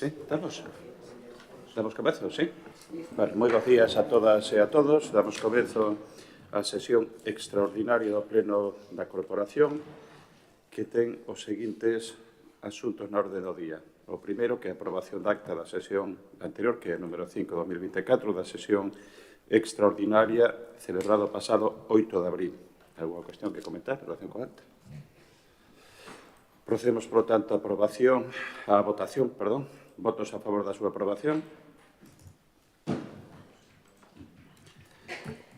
Sí, damos comezo, sí? Vale, moi bons días a todas e a todos. Damos comezo á sesión extraordinaria do Pleno da Corporación que ten os seguintes asuntos na orde do día. O primeiro, que é a aprobación da acta da sesión anterior, que é número 5/2024, da sesión extraordinaria celebrado o pasado 8 de abril. Alguna cuestión que comentar en relación con a acta? Procedemos, por lo tanto, a votación. Votos a favor da súa aprobación.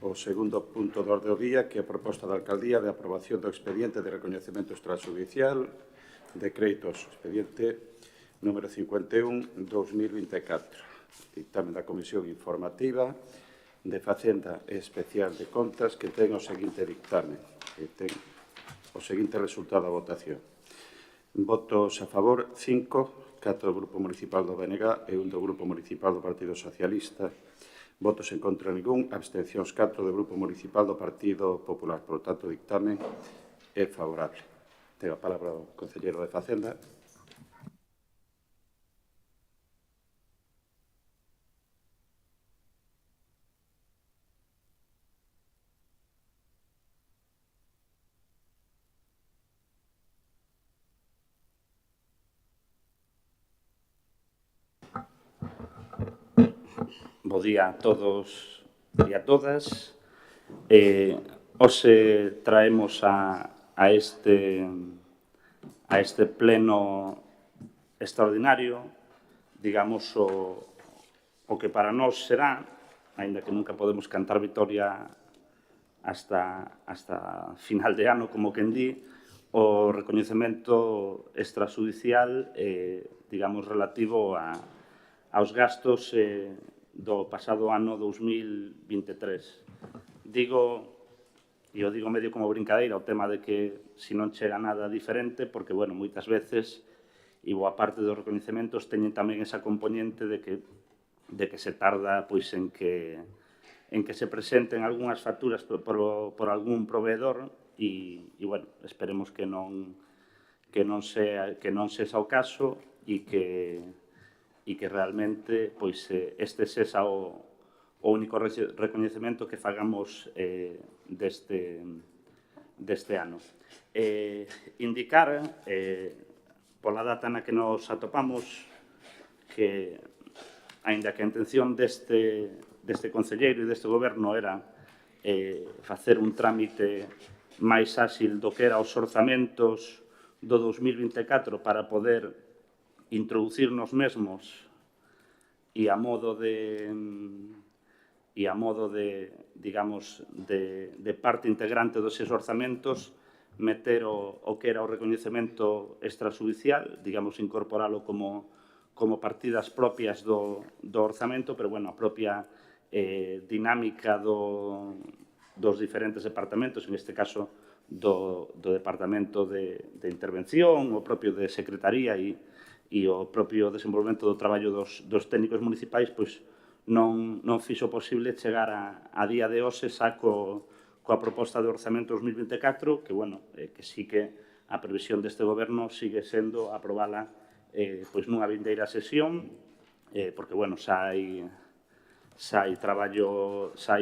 O segundo punto do orde do día, que é a proposta da Alcaldía de aprobación do expediente de recoñecemento extrajudicial de créditos, expediente número 51/2024. Dictamen da Comisión Informativa de Facenda e Especial de Contas, que ten o seguinte dictamen, que ten o seguinte resultado da votación. Votos a favor, 5, 4 do Grupo Municipal do BNG e 1 do Grupo Municipal do Partido Socialista. Votos en contra ningún, abstencións 4 do Grupo Municipal do Partido Popular. Por lo tanto, o dictamen é favorable. Ten a palabra o concelleiro de Facenda. Bo día a todos e a todas. Hoxe traemos a este pleno extraordinario, digamos, o que para nós será, aínda que nunca podemos cantar vitoria hasta final de ano, como quen di, o recoñecemento extrajudicial, digamos, relativo aos gastos do pasado ano 2023. Digo medio como brincadeira o tema de que se non chega nada diferente, porque, bueno, moitas veces, e boa parte dos recoñecementos teñen tamén esa componente de que se tarda pois en que se presenten algunhas facturas por algún proveedor e, bueno, esperemos que non sexa o caso e que realmente pois este sexa o único recoñecemento que fagamos deste ano. Indicar, pola data na que nos atopamos, que, aínda que a intención deste concelleiro e deste goberno era facer un trámite máis áxil do que era os orzamentos do 2024 para poder introducir nos mesmos e a modo de, digamos, de parte integrante dos seus orzamentos, meter o que era o recoñecemento extrajudicial, digamos, incorporalo como partidas propias do orzamento, pero, bueno, a propia dinámica dos diferentes departamentos, en este caso do Departamento de Intervención, o propio de Secretaría e o propio desenvolvemento do traballo dos técnicos municipais, pois non fixo posible chegar a día de hoxe xa coa proposta de orzamento 2024, que, bueno, que sí que a previsión deste goberno sigue sendo aprobala pois nunha vindeira sesión, porque, bueno, xa hai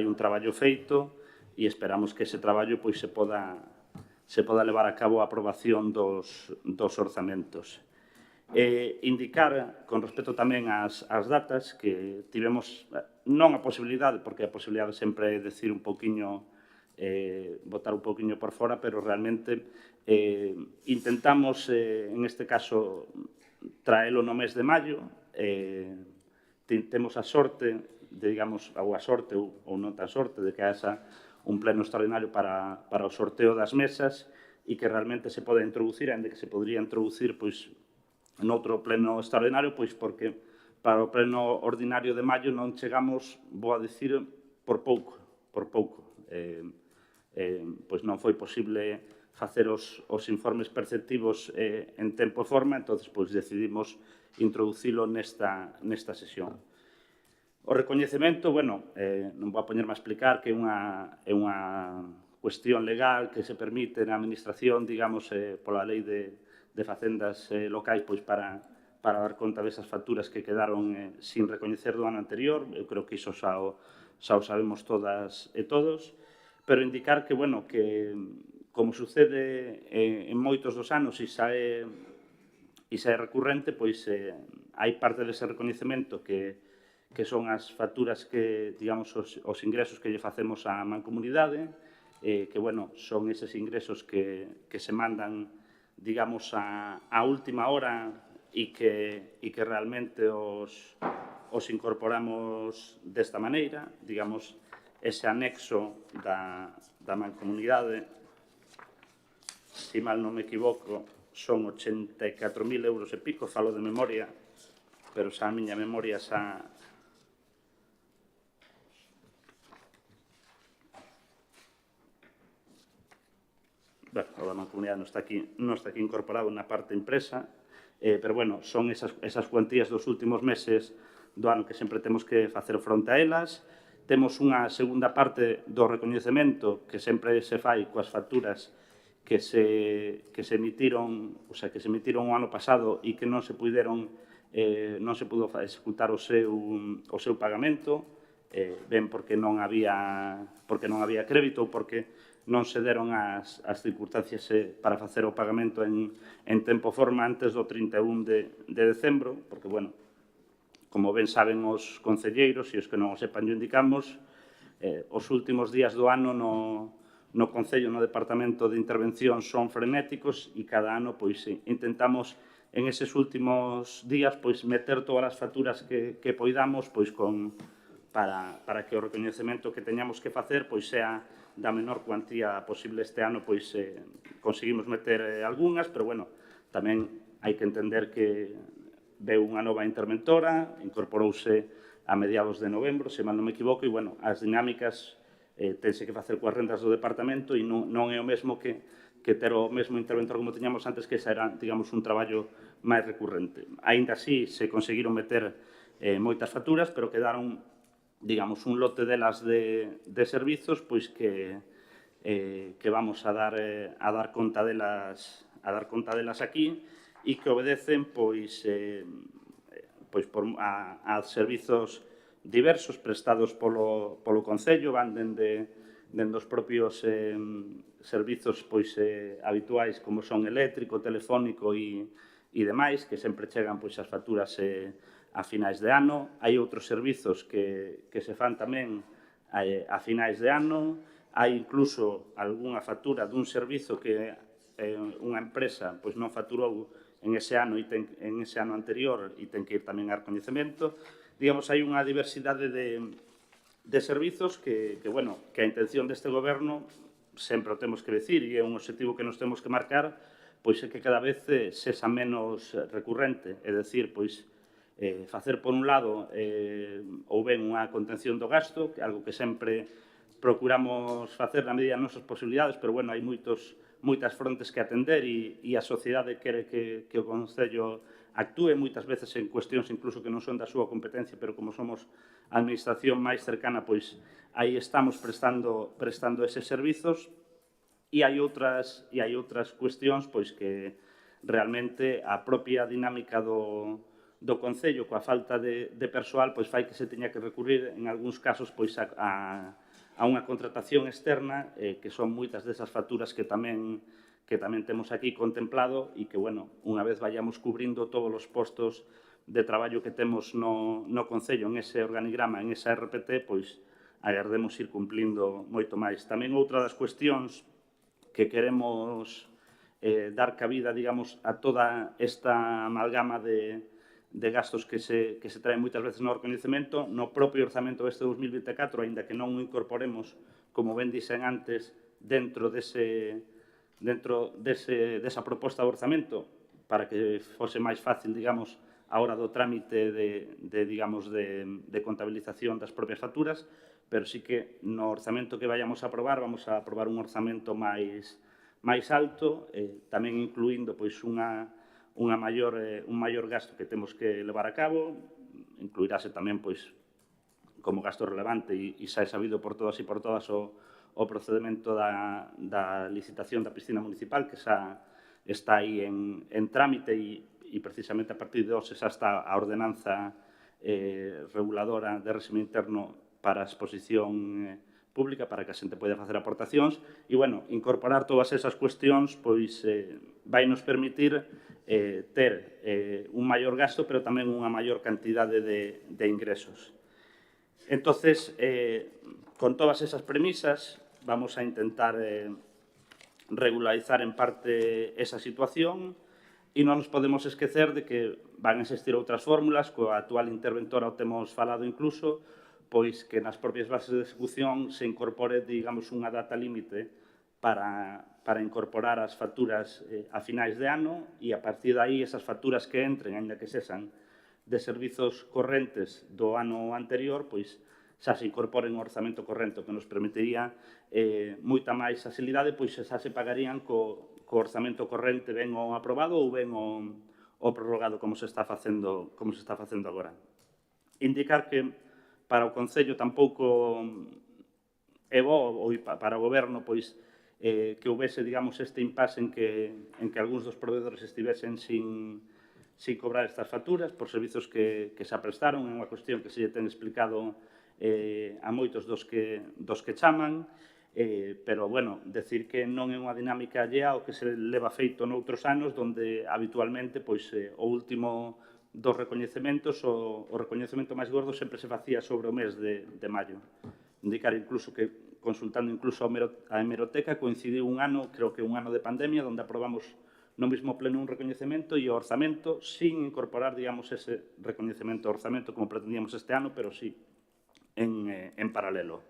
un traballo feito e esperamos que ese traballo pois se poda levar a cabo a aprobación dos orzamentos. Indicar, con respecto tamén ás datas, que tivemos non a posibilidade, porque a posibilidade sempre é decir un pouquiño, botar un pouquiño por fora, pero realmente intentamos, en este caso, traelo no mes de maio. Temos a sorte, digamos, ou a sorte ou non tan sorte, de que haxa un pleno extraordinario para o sorteo das mesas e que realmente se poda introducir, ainda que se podría introducir, pois, noutro pleno extraordinario, pois porque para o pleno ordinario de maio non chegamos, vou a dicir, por pouco. Pois non foi posible facer os informes perceptivos en tempo e forma, entón, pois, decidimos introducilo nesta sesión. O recoñecemento, bueno, non vou a poñerme a explicar que é unha cuestión legal que se permite na administración, digamos, pola lei de facendas locais, pois para dar conta desas facturas que quedaron sin recoñecer do ano anterior. Eu creo que iso xa o sabemos todas e todos, pero indicar que, bueno, que como sucede en moitos dos anos e xa é recurrente, pois hai parte dese recoñecemento que son as facturas que, digamos, os ingresos que lle facemos á mancomunidade, que, bueno, son eses ingresos que se mandan, digamos, a última hora e que realmente os incorporamos desta maneira, digamos, ese anexo da mancomunidade, se mal non me equivoco, son 84.000 euros e pico, falo de memoria, pero xa a miña memoria xa... Bueno, o da mancomunidade non está aquí incorporado na parte impresa, pero, bueno, son esas cuantías dos últimos meses do ano que sempre temos que facer fronte a elas. Temos unha segunda parte do recoñecemento que sempre se fai coas facturas que se emitiron, o sea, que se emitiron o ano pasado e que non se pudo executar o seu pagamento, ben porque non había crédito ou porque non se deron as circunstancias para facer o pagamento en tempo e forma antes do 31 de decembro, porque, bueno, como ben saben os concelleiros, e os que non o sepan yo indicamos, os últimos días do ano no Concello, no Departamento de Intervención, son frenéticos e cada ano pois intentamos en eses últimos días pois meter todas as facturas que poidamos pois para que o recoñecemento que teñamos que facer pois sea da menor cuantía posible. Este ano pois conseguimos meter algunhas, pero, bueno, tamén hai que entender que veu unha nova interventora, incorporouse a mediados de novembro, se mal non me equivoco, e, bueno, as dinámicas tense que facer coas rendas do departamento e non é o mesmo que ter o mesmo interventor como teñamos antes, que xa era, digamos, un traballo máis recurrente. Aínda así, se conseguiron meter moitas facturas, pero quedaron, digamos, un lote delas de servizos pois que vamos a dar conta delas aquí e que obedecen pois a servizos diversos prestados polo Concello, van dende os propios servizos habituais como son eléctrico, telefónico e demais, que sempre chegan as facturas a finais de ano. Hai outros servizos que se fan tamén a finais de ano. Hai incluso algunha factura dun servizo que unha empresa non facturou en ese ano anterior e ten que ir tamén a recoñecemento. Digamos, hai unha diversidade de servizos que a intención deste goberno, sempre o temos que decir, e é un objetivo que nos temos que marcar, pois é que cada vez sexa menos recurrente, é dicir, pois facer por un lado ou ben unha contención do gasto, que é algo que sempre procuramos facer na medida das nosas posibilidades, pero, bueno, hai moitas frontes que atender e a sociedade quere que o Concello actúe moitas veces en cuestións incluso que non son da súa competencia, pero como somos a administración máis cercana, pois aí estamos prestando eses servizos. E hai outras cuestións pois que realmente a propia dinámica do Concello, coa falta de persoal, pois fai que se teña que recurrir en algúns casos pois a unha contratación externa, que son moitas desas facturas que tamén temos aquí contemplado e que, bueno, unha vez vayamos cubrindo todos os postos de traballo que temos no Concello, en ese organigrama, en esa RPT, pois agardemos ir cumplindo moito máis. Tamén outra das cuestións que queremos dar cabida, digamos, a toda esta amalgama de gastos que se traen moitas veces no recoñecemento, no propio orzamento deste 2024, aínda que non o incorporemos, como ben dixen antes, dentro desa proposta de orzamento, para que fose máis fácil, digamos, a hora do trámite de contabilización das propias facturas, pero sí que no orzamento que vayamos a aprobar, vamos a aprobar un orzamento máis alto, tamén incluindo pois un maior gasto que temos que levar a cabo. Incluirase tamén pois como gasto relevante e xa é sabido por todas e por todas o procedemento da licitación da piscina municipal, que xa está aí en trámite e e precisamente a partir de hoxe xa está a ordenanza reguladora de réxime interno para a exposición pública, para que a xente poida facer aportacións, e, bueno, incorporar todas esas cuestións, pois, vai nos permitir ter un maior gasto, pero tamén unha maior cantidade de ingresos. Entonces, con todas esas premisas, vamos a intentar regularizar en parte esa situación e non nos podemos esquecer de que van a existir outras fórmulas, coa actual interventora o temos falado incluso, pois que nas propias bases de execución se incorpore, digamos, unha data límite para incorporar as facturas a finais de ano e a partir de aí esas facturas que entren, ainda que sexan de servizos correntes do ano anterior, pois xa se incorporen o orzamento corrente, que nos permitiría moita máis facilidade, pois xa se pagarían co orzamento corrente ben o aprobado ou ben o prorrogado, como se está facendo agora. Indicar que para o Concello tampouco é bo, ou para o Goberno, pois que houvese, digamos, este impasse en que algúns dos proveedores estivesen sin cobrar estas facturas por servizos que se prestaron. É unha cuestión que se lle ten explicado a moitos dos que chaman, pero, bueno, decir que non é unha dinámica allea ao que se leva feito noutros anos, onde habitualmente, pois, o último dos recoñecementos, o recoñecemento máis gordo sempre se facía sobre o mes de maio. Indicar incluso que, consultando incluso a hemeroteca, coincidiu un ano, creo que un ano de pandemia, onde aprobamos no mismo pleno un recoñecemento e o orzamento sin incorporar, digamos, ese recoñecemento ao orzamento como pretendíamos este ano, pero sí en paralelo.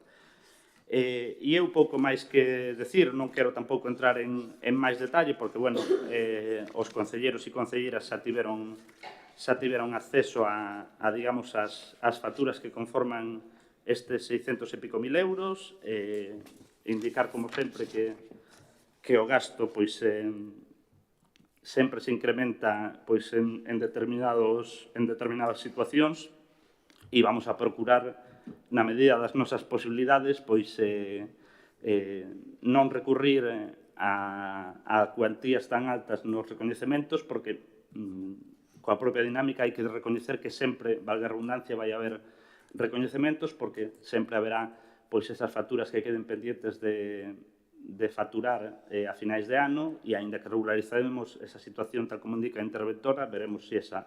E eu pouco máis que decir, non quero tampouco entrar en máis detalle, porque, bueno, os concelleros e concelleiras xa tiveron acceso a digamos, as facturas que conforman estes 600 e pico mil euros, indicar, como sempre, que o gasto, pois, sempre se incrementa, pois, en determinadas situacións, e vamos a procurar, na medida das nosas posibilidades, pois, non recurrir a cuantías tan altas nos recoñecementos, porque coa propia dinámica hai que recoñecer que sempre, valga a redundancia, vai haber recoñecementos, porque sempre haberá, pois, esas facturas que queden pendientes de facturar a finais de ano, e aínda que regularizaremos esa situación tal como indica a interventora, veremos se esa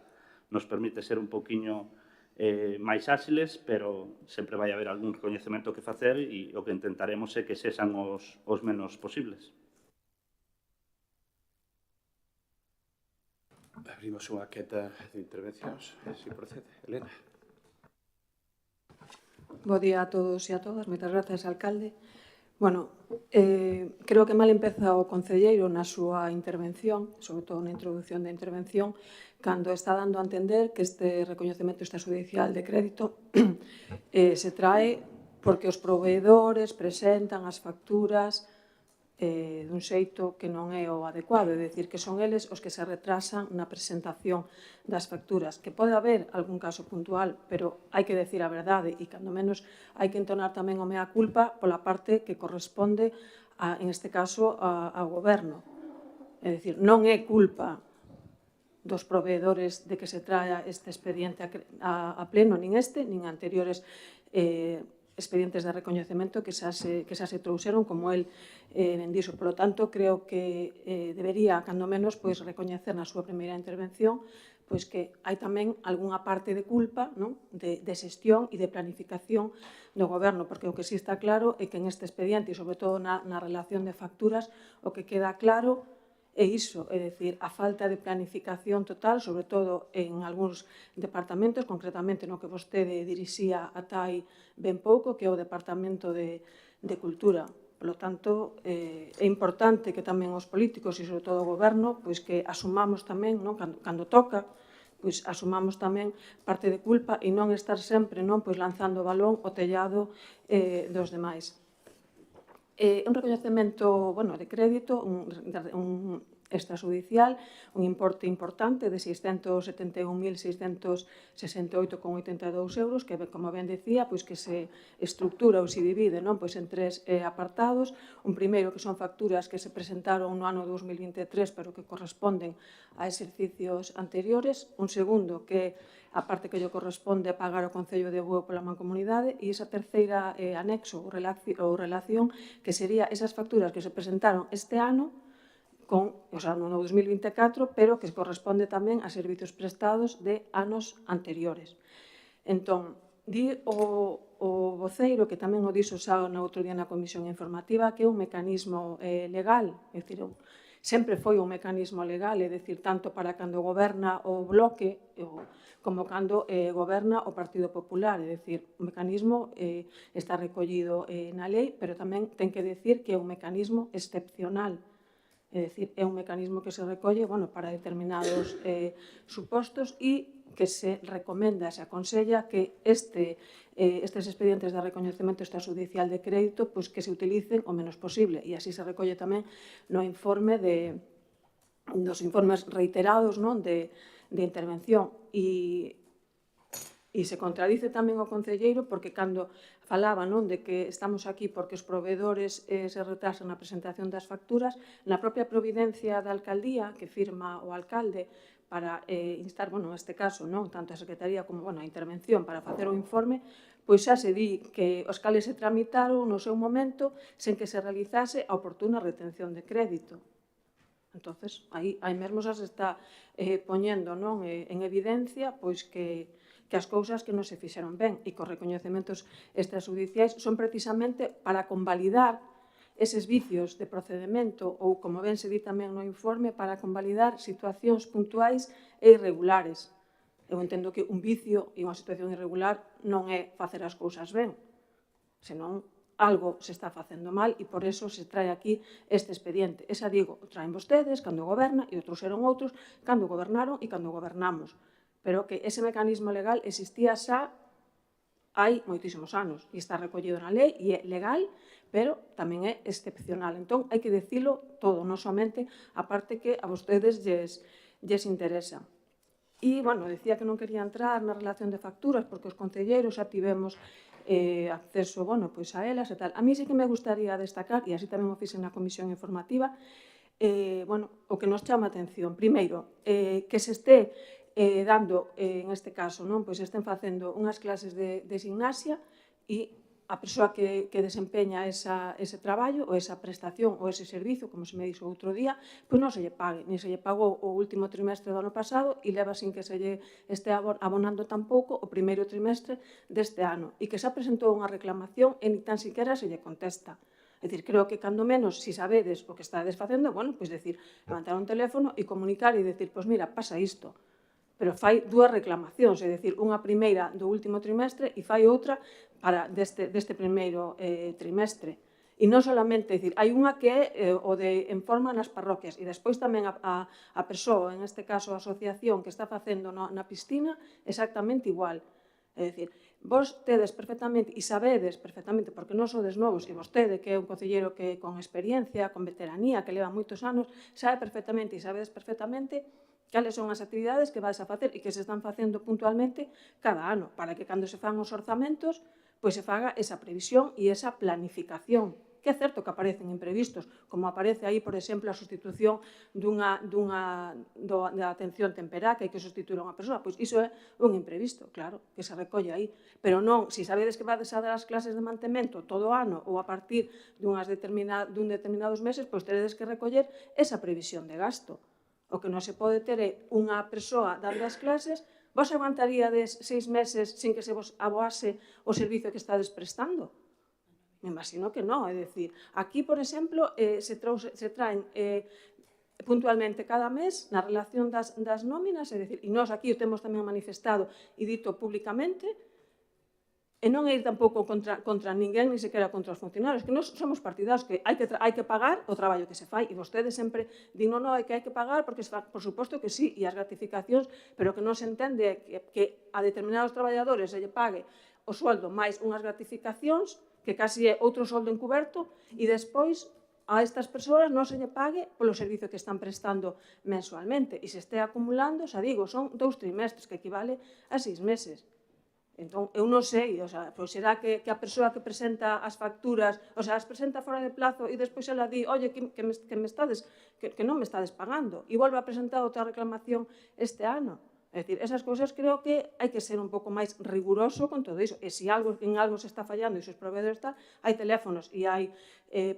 nos permite ser un poquinho máis áxiles, pero sempre vai haber algún recoñecemento que facer e o que intentaremos é que sexan os menos posibles. Abrimos unha queta de intervencións, se procede. Elena. Bo día a todos e a todas. Moitas grazas, alcalde. Bueno, creo que mal empeza o concelleiro na súa intervención, sobre todo na introducción da intervención, cando está dando a entender que este recoñecemento extrajudicial de crédito se trae porque os proveedores presentan as facturas dun xeito que non é o adecuado, é dicir, que son eles os que se retrasan na presentación das facturas, que pode haber algún caso puntual, pero hai que decir a verdade e, cando menos, hai que entonar tamén o mea culpa pola parte que corresponde, en este caso, ao Goberno. É dicir, non é culpa dos proveedores de que se traia este expediente a pleno, nin este, nin anteriores expedientes de recoñecemento que xa se trouxeron, como el ben dixo. Por lo tanto, creo que debería, cando menos, recoñecer na súa primeira intervención que hai tamén algunha parte de culpa de xestión e de planificación do Goberno, porque o que sí está claro é que en este expediente, e sobre todo na relación de facturas, o que queda claro é iso, é dicir, a falta de planificación total, sobre todo en algúns departamentos, concretamente no que vostede dirixía ata hai ben pouco, que é o Departamento de Cultura. Por lo tanto, é importante que tamén os políticos e, sobre todo, o Goberno, que asumamos tamén, cando toca, asumamos tamén parte de culpa e non estar sempre lanzando o balón ao tellado dos demais. Un recoñecemento de crédito, extrajudicial, un importe importante de 671.668,82 euros, que, como ben decía, pois que se estructura ou se divide, non, pois en tres apartados. Un primeiro que son facturas que se presentaron no ano 2023, pero que corresponden a exercicios anteriores. Un segundo que a parte que lle corresponde pagar ao Concello de Bueu pola mancomunidade, e esa terceira anexo ou relación que sería esas facturas que se presentaron este ano no 2024, pero que corresponde tamén a servizos prestados de anos anteriores. Entón, di o voceiro, que tamén o dixo xa no outro día na comisión informativa, que é un mecanismo legal, é dicir, sempre foi un mecanismo legal, é dicir, tanto para cando goberna o Bloque como cando goberna o Partido Popular, é dicir, o mecanismo está recollido na lei, pero tamén ten que decir que é un mecanismo excepcional. É dicir, é un mecanismo que se recolle para determinados supostos e que se recomenda, se aconsella que estes expedientes de recoñecemento extrajudicial de crédito que se utilicen o menos posible, e así se recolle tamén no informe dos informes reiterados de intervención. E se contradice tamén o concelleiro porque cando falaba de que estamos aquí porque os proveedores se retrasan na presentación das facturas, na propia providencia da alcaldía que firma o alcalde para instar, neste caso, tanto a Secretaría como a intervención para facer o informe, pois xa se di que os cales se tramitaron no seu momento sen que se realizase a oportuna retención de crédito. Entonces, aí mesmo xa se está poñendo en evidencia pois que as cousas que non se fixeron ben e que os recoñecementos extrajudiciais son precisamente para convalidar eses vicios de procedemento ou, como ben se di tamén no informe, para convalidar situacións puntuais e irregulares. Eu entendo que un vicio e unha situación irregular non é facer as cousas ben, senón algo se está facendo mal e por eso se trae aquí este expediente. Esa digo, o traen vostedes cando goberna e outros eran outros cando gobernaron e cando gobernamos. Pero que ese mecanismo legal existía xa hai moitísimos anos e está recollido na lei e é legal, pero tamén é excepcional. Entón, hai que dicilo todo, non somente a parte que a vostedes lles interesa. E, decía que non quería entrar na relación de facturas porque os concelleiros xa tivemos acceso a elas e tal. A mí sí que me gustaría destacar, e así tamén o fixen na comisión informativa, o que nos chama a atención. Primeiro, que se este dando, en este caso, estén facendo unhas clases de gimnasia e a persoa que desempeña ese traballo ou esa prestación ou ese servizo, como se me dixo outro día, pois non se lle pague, ni se lle pagou o último trimestre do ano pasado e leva sin que se lle este abonando tampouco o primeiro trimestre deste ano e que xa presentou unha reclamación e ni tan siquiera se lle contesta. É dicir, creo que cando menos, se sabedes o que estades facendo, pois decir, levantar un teléfono e comunicar e decir, pois mira, pasa isto. Pero fai dúas reclamacións, é dicir, unha primeira do último trimestre e fai outra deste primeiro trimestre. E non solamente, é dicir, hai unha que é o de en forma nas parroquias e despois tamén a persoa, en este caso a asociación que está facendo na piscina, exactamente igual. É dicir, vos tedes perfectamente e sabedes perfectamente, porque non sodes novos, e vostede, que é un concelleiro que con experiencia, con veteranía, que leva moitos anos, sabe perfectamente e sabedes perfectamente cales son as actividades que vais a facer e que se están facendo puntualmente cada ano, para que cando se fan os orzamentos, pois se faga esa previsión e esa planificación. Que é certo que aparecen imprevistos, como aparece aí, por exemplo, a sustitución da atención temperá, que hai que sustituir a unha persoa, pois iso é un imprevisto, claro, que se recolle aí. Pero non, se sabedes que vades a dar as clases de mantemento todo o ano ou a partir dun determinados meses, pois teredes que recoller esa previsión de gasto. O que non se pode ter é unha persoa dando as clases, vos aguantaríades 6 meses sin que se vos aboase o servizo que estades prestando? Me imagino que non, é dicir, aquí, por exemplo, se traen puntualmente cada mes na relación das nóminas, é dicir, e nós aquí o temos tamén manifestado e dito públicamente, e non é ir tampouco contra ninguén, ni sequera contra os funcionarios, que nós somos partidados que hai que pagar o traballo que se fai, e vostedes sempre din, non, que hai que pagar, porque por suposto que sí, e as gratificacións, pero que non se entende que a determinados traballadores se lle pague o sueldo máis unhas gratificacións, que casi é outro soldo encuberto, e despois a estas persoas non se lle pague polo servicio que están prestando mensualmente. E se este acumulando, xa digo, son 2 trimestres, que equivale a 6 meses. Entón, eu non sei, o sea, pois será que a persoa que presenta as facturas, o sea, as presenta fora de plazo e despois ela di, oye, que non me estades pagando, e volve a presentar outra reclamación este ano. É dicir, esas cousas creo que hai que ser un pouco máis riguroso con todo iso. E se en algo se está fallando e se os proveedores están, hai teléfonos e hai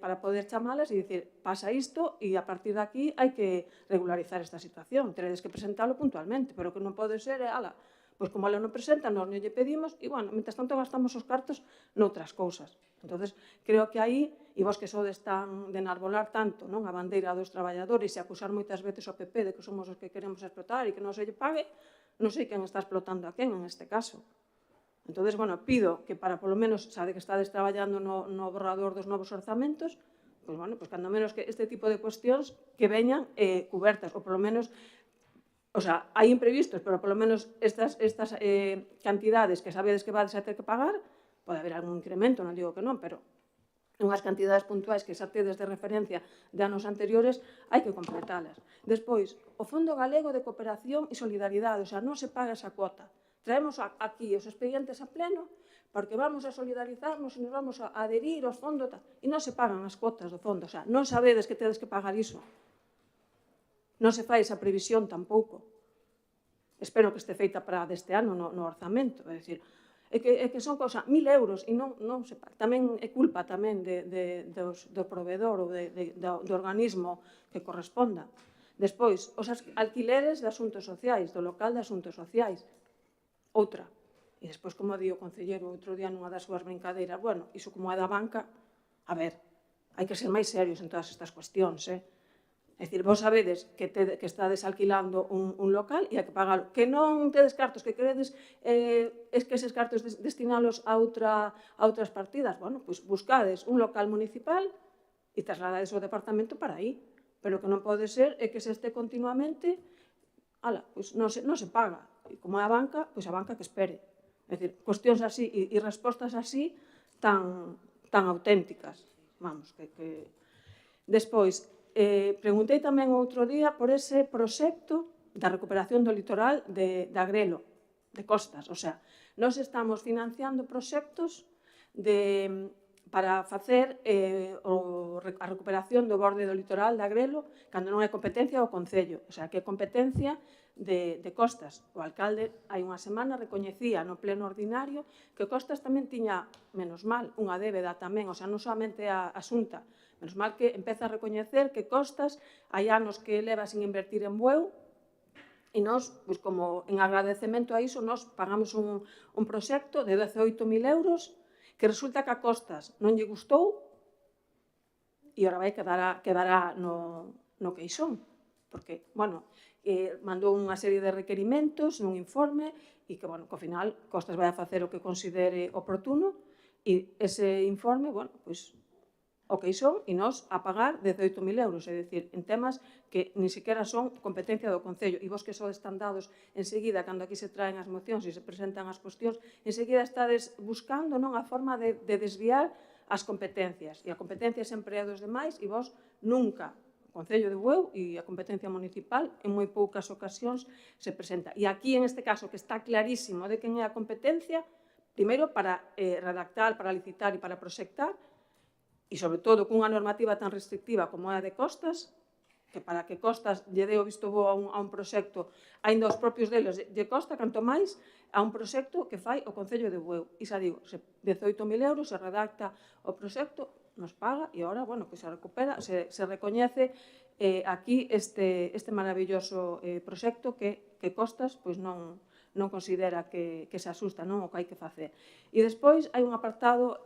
para poder chamalas e dicir, pasa isto e a partir de aquí hai que regularizar esta situación. Teredes que presentalo puntualmente, pero que non pode ser, ala, pois como ela non presenta, nós non lle pedimos e, bueno, mientras tanto gastamos os cartos noutras cousas. Entonces, creo que aí, e vos que sodes tan de enarbolar tanto non a bandeira dos traballadores e acusar moitas veces ao PP de que somos os que queremos explotar e que non se lle pague, non sei quen está explotando a quen en este caso. Entonces, bueno, pido que para polo menos, sabe que estades traballando no borrador dos novos orzamentos, pois, bueno, pois cando menos que este tipo de cuestións que veñan cubertas, ou polo menos, o sea, hai imprevistos, pero polo menos estas cantidades que sabedes que vades a ter que pagar, pode haber algún incremento, non digo que non, pero unhas cantidades puntuais que xa tedes de referencia de anos anteriores, hai que completalas. Despois, o Fondo Galego de Cooperación e Solidaridade, o sea, non se paga esa cuota. Traemos aquí os expedientes a pleno porque vamos a solidarizarnos e nos vamos a adherir aos fondos e non se pagan as cuotas do fondo, o sea, non sabedes que tedes que pagar iso. Non se fai esa previsión tampouco. Espero que este feita para deste ano no orzamento, é dicir, é que son cousa, 1.000 euros, e non se paga. Tamén é culpa tamén do proveedor ou do organismo que corresponda. Despois, os alquileres de asuntos sociais, do local de asuntos sociais. Outra. E despois, como di o concelleiro outro día nunha das súas brincadeiras, bueno, iso como é da banca, a ver, hai que ser máis serios en todas estas cuestións, É dicir, vos sabedes que estades alquilando un local e hai que pagalo. Que non tedes cartos, que queredes que eses cartos destinalos a outras partidas. Bueno, pois buscades un local municipal e trasladades o departamento para aí. Pero que non pode ser é que se este continuamente, pois non se paga. E como é a banca, pois a banca que espere. É dicir, cuestións así e respostas así tan auténticas. Vamos, que... Despois, preguntei tamén outro día por ese proxecto da recuperación do litoral de Agrelo, de Costas. O sea, nós estamos financiando proxectos para facer a recuperación do borde do litoral de Agrelo cando non é competencia do Concello, o sea, que é competencia de Costas. O alcalde hai unha semana recoñecía no pleno ordinario que Costas tamén tiña, menos mal, unha débeda tamén, o sea, non solamente a Xunta, menos mal que empeza a recoñecer que Costas hai anos que leva sin invertir en Bueu e nós, pois como en agradecemento a iso, nós pagamos un proxecto de 18.000 euros que resulta que a Costas non lle gustou e ora vai quedará no queixón, porque, bueno, mandou unha serie de requerimentos nun informe e que, bueno, que ao final Costas vai a facer o que considere oportuno e ese informe, bueno, pois o queixón e nós a pagar 18.000 euros, é dicir, en temas que ni siquiera son competencia do Concello. E vos que sodes tan dados enseguida, cando aquí se traen as mocións e se presentan as cuestións, enseguida estades buscando a forma de desviar as competencias. E a competencia sempre é dos demais e vos nunca, o Concello de Bueu e a competencia municipal, en moi poucas ocasións se presenta. E aquí, en este caso, que está clarísimo de quen é a competencia, primeiro para redactar, para licitar e para proxectar, e, sobre todo, cunha normativa tan restrictiva como é a de Costas, que para que Costas lle dé o visto bo a un proxecto, aínda os propios deles lle costa, canto máis, a un proxecto que fai o Concello de Bueu. E xa digo, 18.000 euros, se redacta o proxecto, nos paga, e agora, bueno, se recupera, se recoñece aquí este maravilloso proxecto que Costas non considera que se asusta o que hai que facer. E despois hai un apartado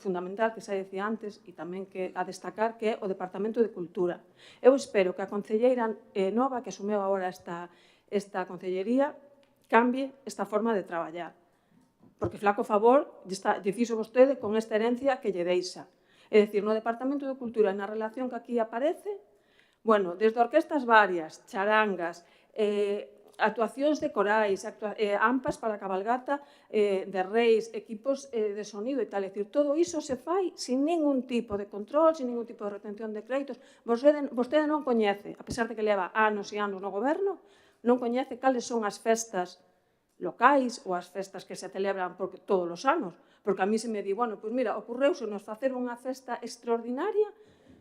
fundamental que xa decía antes e tamén que a destacar, que é o Departamento de Cultura. Eu espero que a concelleira nova que asumeu agora esta concellería cambie esta forma de traballar, porque flaco favor lle fixo vostede con esta herencia que lle deixa. É dicir, no Departamento de Cultura, na relación que aquí aparece, bueno, desde orquestas varias, charangas, actuacións de corais, ampas para a cabalgata de reis, equipos de sonido e tal. É dicir, todo iso se fai sin ningún tipo de control, sin ningún tipo de retención de créditos. Vostede non coñece, a pesar de que leva anos e anos no goberno, non coñece cales son as festas locais ou as festas que se celebran todos os anos. Porque a mí se me di, bueno, pois mira, ocorreusenos facer unha festa extraordinaria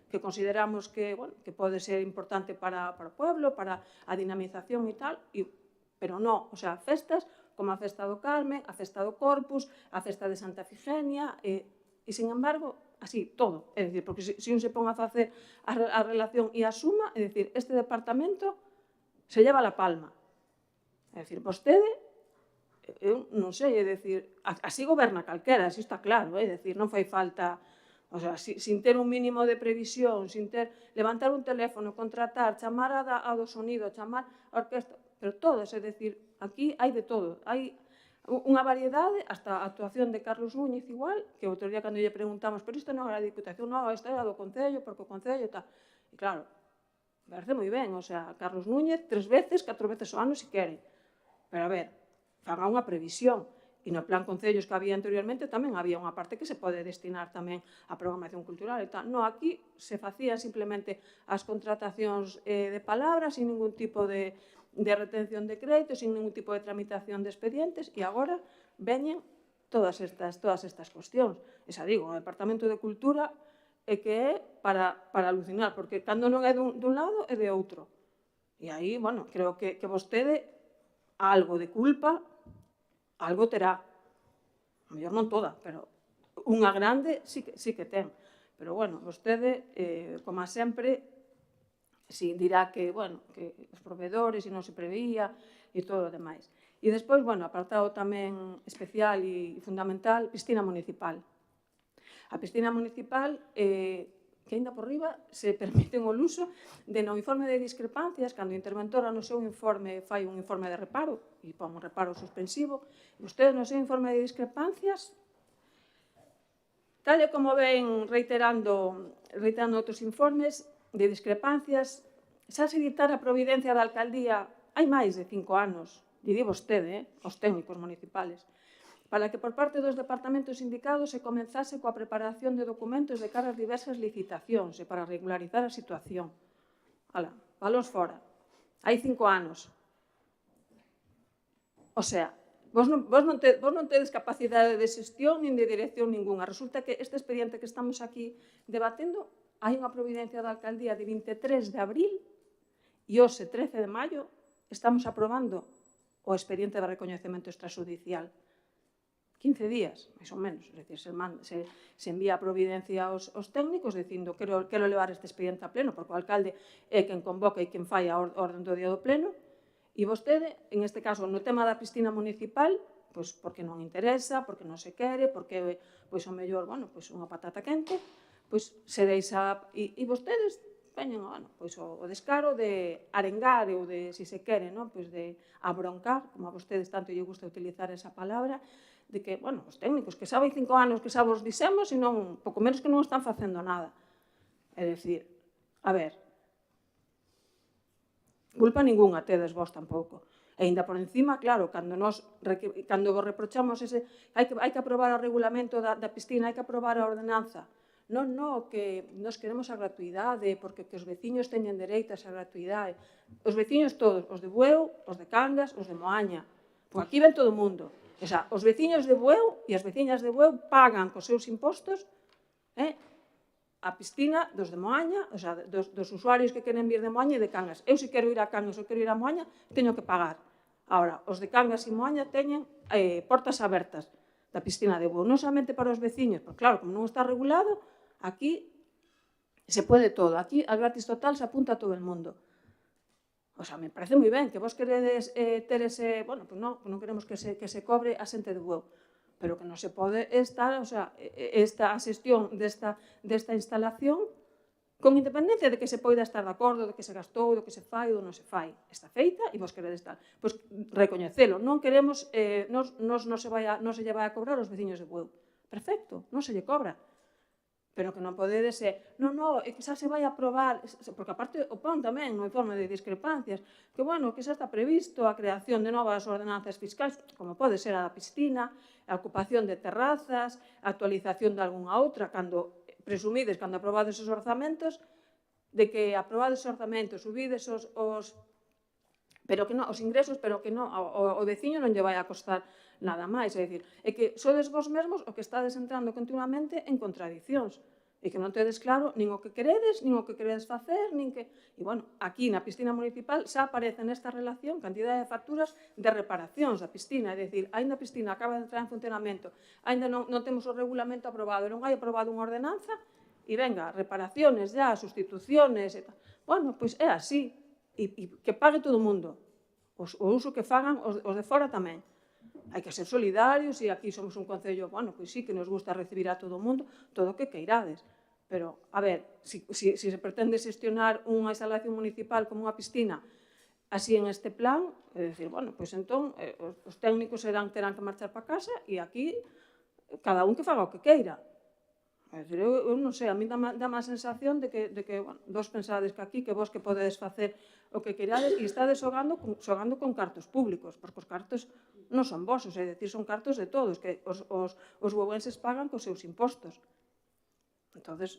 que consideramos que, bueno, que pode ser importante para o pueblo, para a dinamización e tal, pero non, o sea, festas como a Festa do Carme, a Festa do Corpus, a Festa de Santa Ifigenia, e, sin embargo, así, todo. É dicir, porque se un se pon a facer a relación e a suma, é dicir, este departamento se lleva la palma. É dicir, vostede, eu non sei, é dicir, así goberna calquera, así está claro, é dicir, non fai falta, o sea, sin ter un mínimo de previsión, sin ter, levantar un teléfono, contratar, chamar a do sonido, chamar a orquesta, pero todos, é dicir, aquí hai de todo, hai unha variedade, hasta a actuación de Carlos Núñez igual, que outro día cando lle preguntamos, pero isto non era a Diputación, non, isto era do Concello, porque o Concello e tal, e claro, parece moi ben, o sea, Carlos Núñez 3 veces, 4 veces ao ano se quere, pero a ver, faga unha previsión. E no plan concellos que había anteriormente tamén había unha parte que se pode destinar tamén á programación cultural e tal. Non, aquí se facían simplemente as contratacións de palabras sin ningún tipo de retención de créditos, sin ningún tipo de tramitación de expedientes e agora veñen todas estas cuestións. Esa digo, o Departamento de Cultura é que é para alucinar, porque cando non é dun lado é de outro. E aí, bueno, creo que vostede algo de culpa algo terá, a mellor non toda, pero unha grande sí que ten. Pero, bueno, vostede, como sempre, si dirá que, bueno, que os proveedores e non se preveía e todo o demais. E despois, bueno, apartado tamén especial e fundamental, piscina municipal. A piscina municipal, que ainda por riba se permiten o uso de no informe de discrepancias, cando a interventora no seu informe fai un informe de reparo, e pon un reparo suspensivo, e vostede no seu informe de discrepancias, tal e como ven reiterando outros informes de discrepancias, xa se dictara a providencia da alcaldía hai máis de 5 anos, lle di vostede, os técnicos municipales, para que por parte dos departamentos indicados se comenzase coa preparación de documentos de cara ás diversas licitacións e para regularizar a situación. Ala, valos fora. Hai 5 anos. O sea, vos non tedes capacidade de xestión nin de dirección ninguna. Resulta que este expediente que estamos aquí debatendo, hai unha providencia da alcaldía de 23 de abril e hoxe, 13 de maio, estamos aprobando o expediente de recoñecemento extrajudicial. 15 días, máis ou menos, é dicir, se envía a providencia aos técnicos dicindo quero levar este expediente a pleno, porque o alcalde é quen convoca e quen fai a orden do día do pleno, e vostede, en este caso, no tema da piscina municipal, pois porque non interesa, porque non se quere, porque, pois, o mellor, bueno, pois unha patata quente, pois se deixa, e vostedes veñen, bueno, pois o descaro de arengar ou de, se se quere, non, pois de abroncar, como a vostedes tanto lle gusta utilizar esa palabra, de que, bueno, os técnicos que xa vai 5 anos que xa vos dixemos e non, pouco menos que non están facendo nada. É dicir, a ver, culpa ninguna tedes vos tampouco. E ainda por encima, claro, cando vos reprochamos ese, hai que aprobar o regulamento da piscina, hai que aprobar a ordenanza. Non, que nos queremos a gratuidade, porque que os veciños teñen dereito a esa gratuidade. Os veciños todos, os de Bueu, os de Cangas, os de Moaña. Pois aquí ven todo o mundo. O sea, os veciños de Bueu e as veciñas de Bueu pagan cos seus impostos a piscina dos de Moaña, o sea, dos usuarios que queren vir de Moaña e de Cangas. Eu, se quero ir a Cangas ou quero ir a Moaña, teño que pagar. Ahora, os de Cangas e Moaña teñen portas abertas da piscina de Bueu, non somente para os veciños, porque claro, como non está regulado, aquí se pode todo. Aquí, a gratis total, se apunta a todo o mundo. O sea, me parece moi ben que vos queredes ter ese... Bueno, pois non queremos que se cobre a xente de Bueu, pero que non se pode estar, o sea, esta xestión desta instalación con independencia de que se poida estar de acordo, de que se gastou, do que se fai ou non se fai. Está feita e vos queredes estar. Pois recoñecelo. Non queremos, non se lle vai a cobrar aos veciños de Bueu. Perfecto, non se lle cobra. pero que non podedes non, é que xa se vai a aprobar, porque aparte o pon tamén no informe de discrepancias, que bueno, que xa está previsto a creación de novas ordenanzas fiscais, como pode ser a da piscina, a ocupación de terrazas, a actualización de algunha outra, cando presumides, cando aprobades os orzamentos, de que aprobades os orzamentos, subides pero que non, os ingresos, pero que non, o veciño non lle vai a costar nada máis, é dicir, é que sodes vos mesmos o que estades entrando continuamente en contradicións, e que non tedes claro nin o que queredes, nin o que queredes facer, nin que... E, bueno, aquí na piscina municipal xa aparece nesta relación cantidade de facturas de reparacións da piscina, é dicir, aínda a piscina acaba de entrar en funcionamento, aínda non temos o regulamento aprobado, non hai aprobado unha ordenanza, e venga, reparaciones ya, sustituciones, e tal. Bueno, pois é así, e que pague todo o mundo, o uso que fagan os de fora tamén. Hai que ser solidarios e aquí somos un concello, bueno, pois sí que nos gusta recibir a todo o mundo, todo o que queirades. Pero, a ver, se pretende xestionar unha instalación municipal como unha piscina así en este plan, é dicir, bueno, pois entón os técnicos terán que marchar para casa e aquí cada un que faga o que queira. É dicir, eu non sei, a mí dá má sensación de que bueno, vos pensades que aquí, que vos que podedes facer o que queirades e estades xogando con cartos públicos, porque os cartos non son vosos, é dicir, son cartos de todos, que os buenses pagan cos seus impostos. Entonces,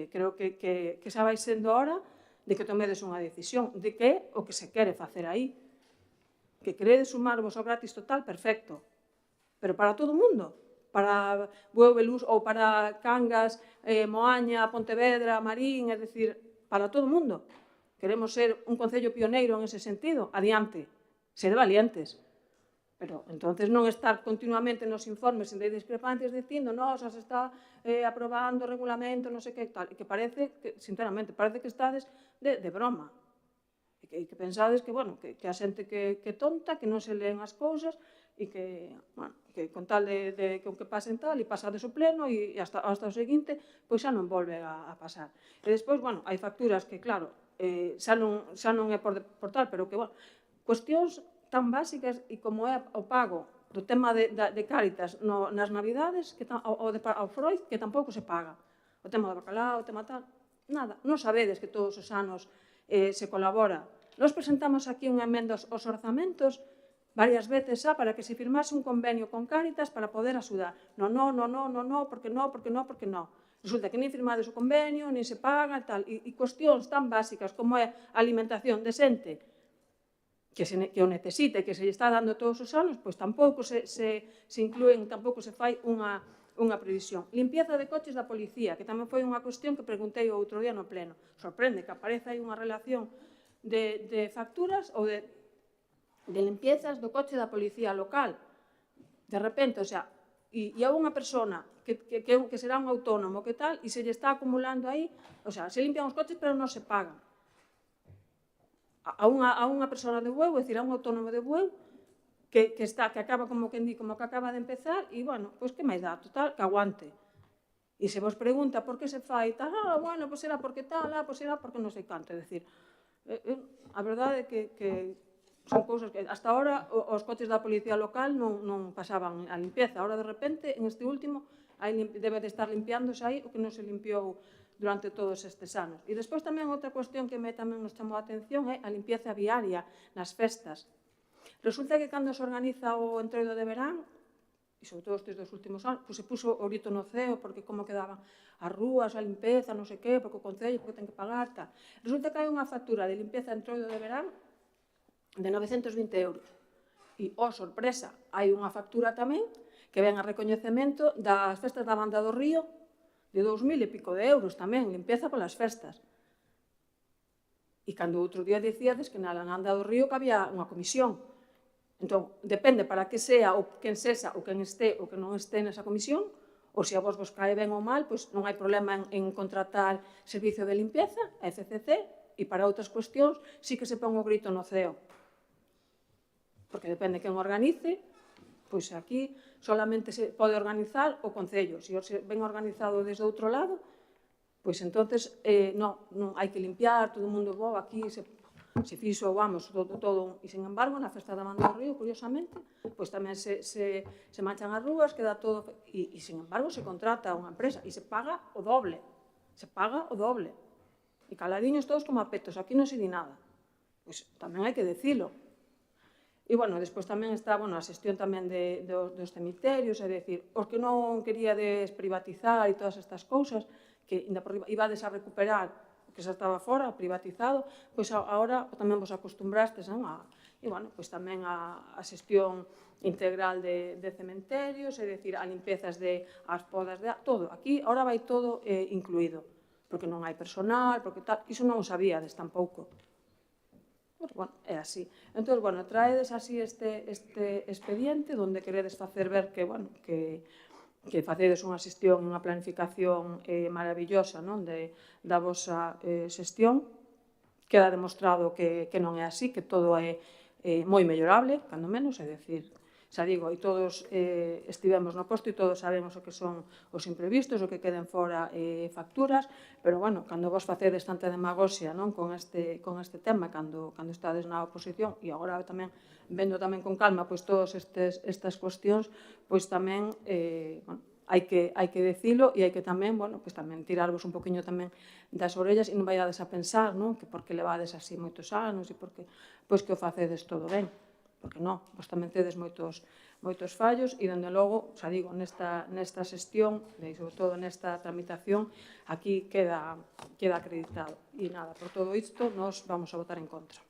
creo que xa vai sendo hora de que tomedes unha decisión de que o que se quere facer aí. Que queredes sumarvos ao gratis total, perfecto, pero para todo o mundo, para Bueu, Belús ou para Cangas, Moaña, Pontevedra, Marín, é dicir, para todo o mundo. Queremos ser un concello pioneiro en ese sentido, adiante, ser valientes. Pero, entonces, non estar continuamente nos informes de discrepancias dicindo, non, xa se está aprobando o regulamento, non sei que tal, e que parece, sinceramente, parece que estades de broma. E que pensades que, bueno, que a xente que tonta, que non se leen as cousas, e que, bueno, que con tal de que pasen tal, e pasades o pleno, e hasta o seguinte, pois xa non volve a pasar. E despois, bueno, hai facturas que, claro, xa non é por tal, pero que, bueno, cuestións tan básicas e como é o pago do tema de Cáritas nas Navidades, ao Freud, que tampouco se paga. O tema do bacalao, o tema tal, nada. Non sabedes que todos os anos se colabora. Nós presentamos aquí unha emenda aos orzamentos varias veces xa para que se firmase un convenio con Cáritas para poder axudar. Non, porque non. Resulta que nin firmades o convenio, nin se paga, tal. E cuestións tan básicas como é a alimentación de xente que o necesita e que se lle está dando todos os anos, pois tampouco se incluen, tampouco se fai unha previsión. Limpieza de coches da policía, que tamén foi unha cuestión que preguntei o outro día no pleno. Sorprende que apareza aí unha relación de facturas ou de limpiezas do coche da policía local. De repente, o sea, e a unha persona que será un autónomo, que tal, e se lle está acumulando aí, o sea, se limpian os coches pero non se pagan. A unha persona de Bueu, é dicir, a un autónomo de Bueu, que acaba como que acaba de empezar, e, bueno, pois que máis dá, total, que aguante. E se vos pregunta por que se fai tal, bueno, pois será porque tal, pois será porque non sei canto, é dicir, a verdade é que son cousas que, hasta ahora, os coches da policía local non pasaban a limpieza, ahora, de repente, en este último, debe de estar limpiándose aí o que non se limpiou durante todos estes anos. E despois tamén outra cuestión que tamén nos chamou a atención é a limpieza viaria nas festas. Resulta que cando se organiza o entroido de verán, e sobre todo estes dos últimos anos, se puxo o grito no ceo, porque como quedaban as rúas, a limpeza, non sei que, porque o concello, porque ten que pagar, tal. Resulta que hai unha factura de limpeza de entroido de verán de 920 €. E, sorpresa, hai unha factura tamén que ven a recoñecemento das festas da Banda do Río, de 2.000 e pico de euros tamén, limpieza polas festas. E cando outro día dicíades que na Banda do Río que había unha comisión. Entón, depende para que sea ou quen sexa ou quen este ou quen non este nesa comisión, ou se a vos cae ben ou mal, pois non hai problema en contratar servicio de limpieza, a FCC, e para outras cuestións sí que se pon o grito no ceo. Porque depende quen organice, pois aquí solamente se pode organizar o concello. Se ven organizado desde outro lado, pois entonces non hai que limpiar, todo o mundo aquí se fixo, vamos, todo, e sin embargo, na festa da Banda do Río, curiosamente, pois tamén se manchan as rúas, queda todo, e sin embargo se contrata unha empresa e se paga o doble, e caladiños todos como a petos, aquí non se di nada, pois tamén hai que dicilo. E, bueno, despois tamén está, bueno, a xestión tamén dos cemiterios, é dicir, os que non queríades privatizar e todas estas cousas, que ibades a recuperar o que xa estaba fora, privatizado, pois agora tamén vos acostumbrastes, non? E, bueno, pois tamén a xestión integral de cementerios, é dicir, a limpezas as podas, todo. Aquí, agora vai todo incluído, porque non hai personal, porque tal, iso non o sabíades tampouco. Bueno, é así. Entón, bueno, traedes así este expediente onde queredes facer ver que, bueno, que facedes unha xestión, unha planificación maravillosa, non, da vosa xestión. Queda demostrado que non é así, que todo é moi mellorable, cando menos, é dicir, xa digo, e todos estivemos no posto e todos sabemos o que son os imprevistos, o que queden fora facturas, pero, bueno, cando vos facedes tanta demagoxia, non, con este tema, cando estades na oposición, e agora tamén, vendo tamén con calma, pois todas estas cuestións, pois tamén, bueno, hai que dicilo e hai que tamén, bueno, pois tamén tirarvos un poquinho tamén das orellas e non vaiades a pensar, non, que porque levades así moitos anos e porque, pois que o facedes todo ben. Porque non, vos tamén tedes moitos fallos e, dende logo, xa digo, nesta xestión, e sobre todo nesta tramitación, aquí queda acreditado. E nada, por todo isto, nós vamos a votar en contra.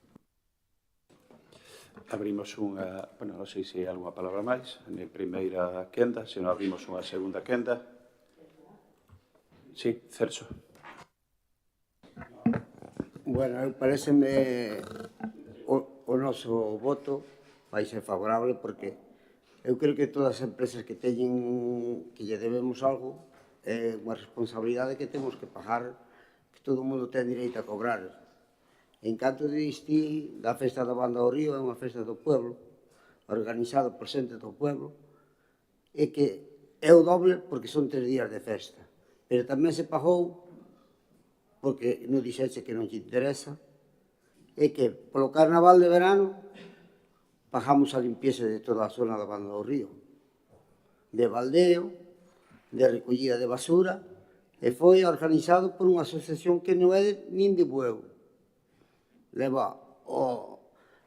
Abrimos unha, bueno, non sei se hai algunha palabra máis, na primeira quenda, se non abrimos unha segunda quenda. Sí, Celso. Bueno, pareceme o noso voto vai ser favorable porque eu creo que todas as empresas que teñen que lle debemos algo é unha responsabilidade que temos que pagar, que todo o mundo ten direito a cobrar. En canto diste da festa da Banda do Río, é unha festa do pueblo, organizada por xente do pueblo, e que é o doble porque son 3 días de festa. Pero tamén se pagou, porque non dixeche que non te interesa, é que polo carnaval de verano pagamos a limpieza de toda a zona da Banda do Río, de baldeo, de recollida de basura, e foi organizado por unha asociación que non é nin de Bueu. Leva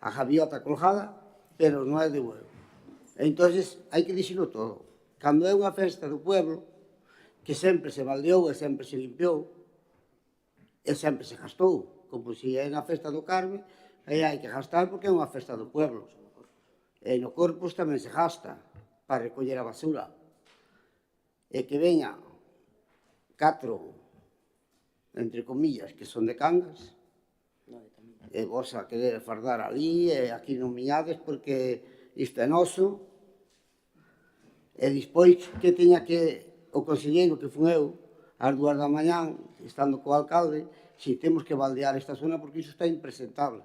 a gaviota colgada, pero non é de Bueu. Entón, hai que dixilo todo. Cando é unha festa do pueblo, que sempre se baldeou e sempre se limpiou, e sempre se gastou, como se é na festa do Carme, aí hai que gastar porque é unha festa do pueblo. E no Corpus tamén se gasta para recoller a basura. E que veña 4, entre comillas, que son de Cangas, e vos a querer fardar ali, e aquí non miñades porque isto é noso, e despois que teña que o conselleiro que fun eu, ás 2 da mañán, estando co alcalde, si temos que baldear esta zona porque iso está impresentable.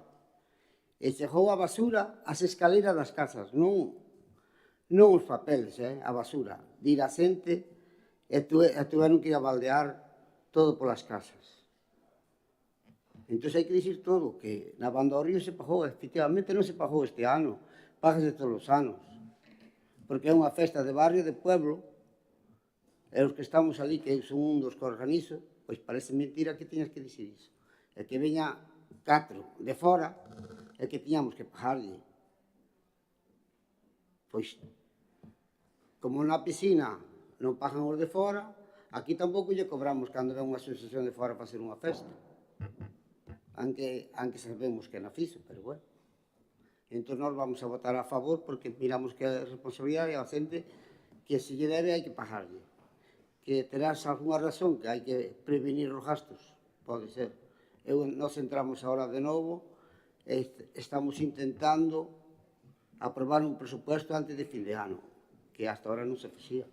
E chegou a basura ás escaleras das casas, non os papeles, a basura. Dir a xente e tuveron que ir a baldear todo polas casas. Entón hai que dicir todo, que na Banda do Río se pagou, efectivamente non se pagou este ano, págase todos os anos, porque é unha festa de barrio, de pueblo, e os que estamos ali, que son un dos que organizo, pois parece mentira que teñas que dicir iso. E que veña 4 de fora, e que tiñamos que pagarlle. Pois, como na piscina non pagan os de fora, aquí tampouco lle cobramos cando ven unha asociación de fora a facer unha festa. Aunque sabemos que na fixo, pero bueno. Entón, nós vamos a votar a favor porque miramos que é responsabilidade a xente que se lle debe hai que pagarlle. Que terás algunha razón que hai que prevenir os gastos, pode ser. Nós entramos agora de novo, estamos intentando aprobar un presupuesto antes de fin de ano, que hasta ahora non se fixía.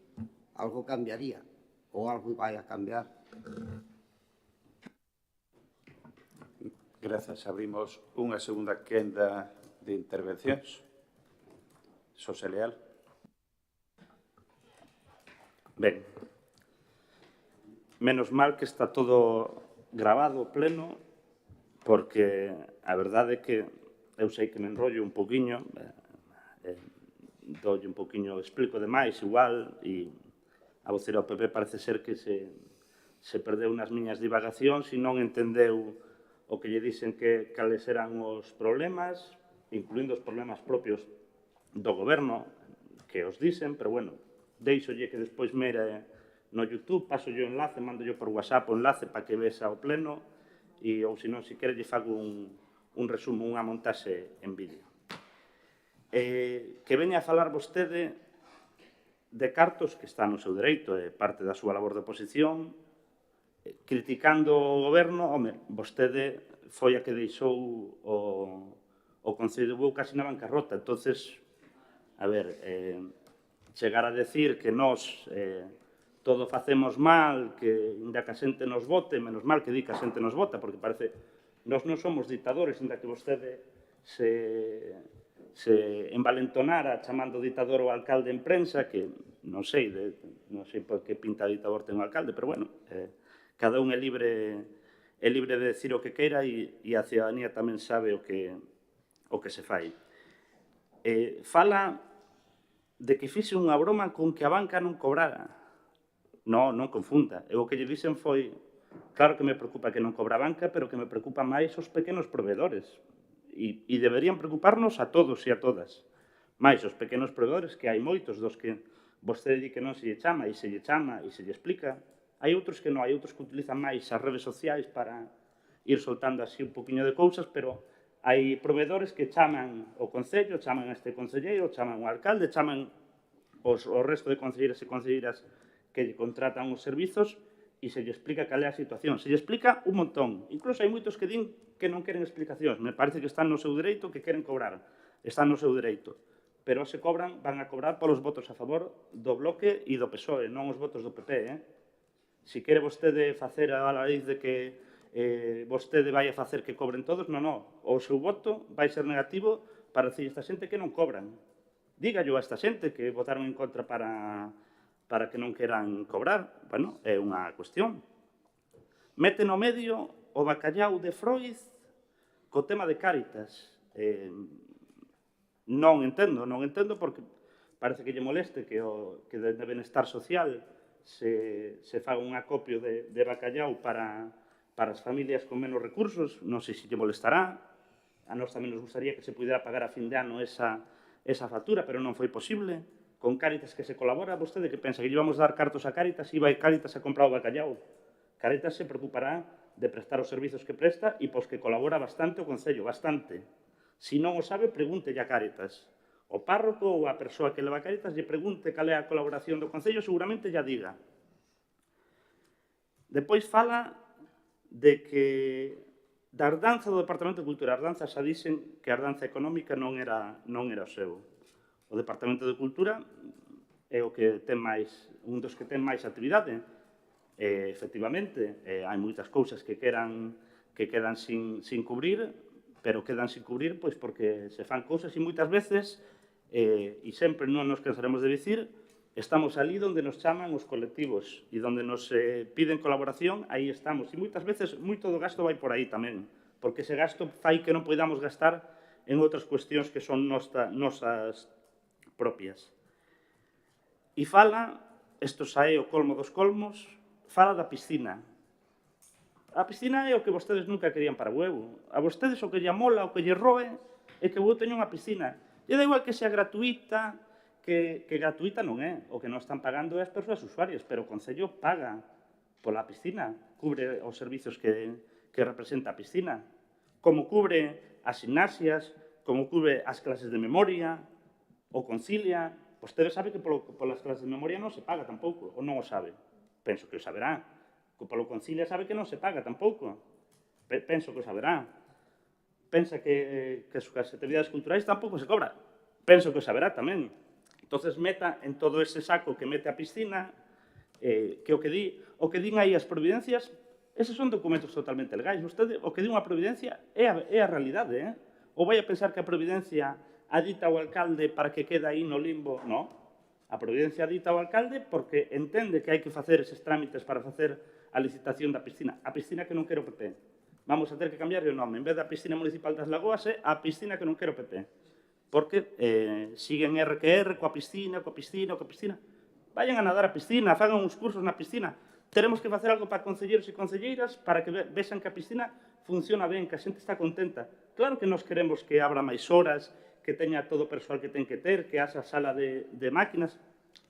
Algo cambiaría, ou algo vai a cambiar. Grazas. Abrimos unha segunda quenda de intervencións. Xosé Leal. Ben, menos mal que está todo grabado pleno, porque a verdade é que eu sei que me enrollo un poquinho, dolle un poquinho, explico demais igual, e a vocera do PP parece ser que se perdeu nas miñas divagacións e non entendeu o que lle dixen que cales eran os problemas, incluindo os problemas propios do goberno, que os dixen, pero bueno, deixolle que despois mere no YouTube, paso yo o enlace, mando yo por WhatsApp o enlace para que vexa o pleno, e ou senón, se quere, lle fago un resumo, unha montaxe en vídeo. Que veña a falar vostede de cartos, que está no seu dereito, é parte da súa labor de oposición, criticando o goberno, home, vostede foi a que deixou o Concello de Bueu casi na bancarrota. Entonces, a ver, chegar a decir que nós todo facemos mal, que ainda que a xente nos vote, menos mal que di que a xente nos vota, porque parece nós non somos dictadores, ainda que vostede se envalentonara chamando ditador o alcalde en prensa, que non sei por que pinta de ditador ten o alcalde, pero bueno, cada un é libre de decir o que queira e a ciudadanía tamén sabe o que se fai. Fala de que fixe unha broma con que a banca non cobrara. Non confunda. O que lle dixen foi, claro que me preocupa que non cobra a banca, pero que me preocupa máis os pequenos proveedores. E deberían preocuparnos a todos e a todas. Mais os pequenos proveedores, que hai moitos dos que vostede di que non se lle chama e se lle chama e se lle explica. Hai outros que non, hai outros que utilizan máis as redes sociais para ir soltando así un poquinho de cousas, pero hai proveedores que chaman o Concello, chaman a este concelleiro, chaman o alcalde, chaman o resto de concelleiras e concelleiras que lle contratan os servizos e se lle explica cal é a situación. Se lle explica un montón. Incluso hai moitos que din que non queren explicacións. Me parece que están no seu dereito, que queren cobrar. Están no seu dereito. Pero se cobran, van a cobrar polos votos a favor do Bloque e do PSOE, non os votos do PP, Se quere vostede facer a raíz de que vostede vai a facer que cobren todos, non. O seu voto vai ser negativo para decir a esta xente que non cobran. Dígallo a esta xente que votaron en contra para que non queran cobrar. Bueno, é unha cuestión. Mete no medio o bacallau de Freud co tema de Cáritas. Non entendo porque parece que lle moleste que de benestar social se faga un acopio de bacallau para as familias con menos recursos. Non sei se lle molestará. A nós tamén nos gustaría que se pudera pagar a fin de ano esa factura, pero non foi posible. Con Cáritas que se colabora, vostede que pensa que lle vamos a dar cartos a Cáritas e vai Cáritas a comprar o bacallau? Cáritas se preocupará de prestar os servizos que presta e pos que colabora bastante o Concello, bastante. Se non o sabe, pregúntelle a Cáritas. O párroco ou a persoa que leva Cáritas lle pregunte cal é a colaboración do Concello, seguramente lla diga. Depois fala de que da herdanza do Departamento de Cultura. A herdanza xa dixen que a herdanza económica non era o seu. O Departamento de Cultura é o que ten máis, un dos que ten máis actividade. Efectivamente, hai moitas cousas que quedan sin cubrir, pero quedan sin cubrir pois porque se fan cousas e moitas veces, e sempre non nos cansaremos de dicir, estamos ali onde nos chaman os colectivos e onde nos piden colaboración, aí estamos. E moitas veces, moito do gasto vai por aí tamén, porque ese gasto fai que non podamos gastar en outras cuestións que son nosas propias. E fala, isto xa é o colmo dos colmos, fala da piscina. A piscina é o que vostedes nunca querían para Bueu. A vostedes o que lle mola, o que lle roe, é que Bueu teña unha piscina. E da igual que sea gratuita, que gratuita non é. O que non están pagando é as persoas usuarias, pero o Concello paga pola piscina, cubre os servizos que representa a piscina, como cubre as gimnasias, como cubre as clases de memoria, o concilia. Vostede sabe que polas clases de memoria non se paga tampouco, ou non o sabe. Penso que o saberá. Polo concilia sabe que non se paga tampouco. Penso que o saberá. Pensa que as actividades culturais tampouco se cobra. Penso que o saberá tamén. Entonces meta en todo ese saco que mete a piscina, que o que din aí as providencias, eses son documentos totalmente legais. Vostede, o que di unha providencia é a realidade, Ou vai a pensar que a providencia adita ao alcalde para que quede aí no limbo? Non. A providencia adita ao alcalde porque entende que hai que facer eses trámites para facer a licitación da piscina. A piscina que non quero PP. vamos a ter que cambiar o nome. En vez da piscina municipal das Lagoas é a piscina que non quero PP. Porque siguen RQR coa piscina. Vayan a nadar a piscina, fagan uns cursos na piscina. Teremos que facer algo para concelleiros e concelleiras para que vexan que a piscina funciona ben, que a xente está contenta. Claro que nos queremos que abra máis horas, que teña todo o persoal que ten que ter, que haxa sala de máquinas.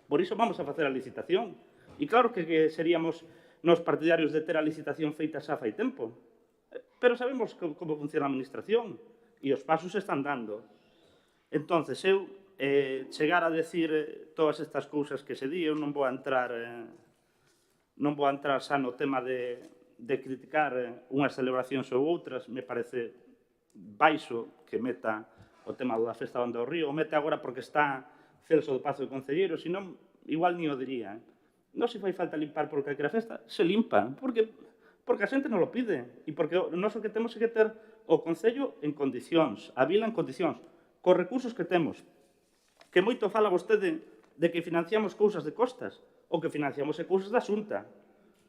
Por iso vamos a facer a licitación. E claro que seríamos nos partidarios de ter a licitación feita xa fai tempo. Pero sabemos como funciona a administración e os pasos se están dando. Entonces, eu chegar a decir todas estas cousas que se di, eu non vou a entrar xa no tema de criticar unhas celebracións ou outras. Me parece baixo que meta o tema da Festa Banda do Río, o mete agora porque está Celso do Pazo de Concelleiro, senón igual ni o diría. Non se fai falta limpar por calquera festa, se limpa, porque a xente non lo pide, e porque nós o que temos é que ter o Concello en condicións, a vila en condicións, cos recursos que temos. Que moito fala vostede de que financiamos cousas de costas, o que financiamos é cousas da Xunta.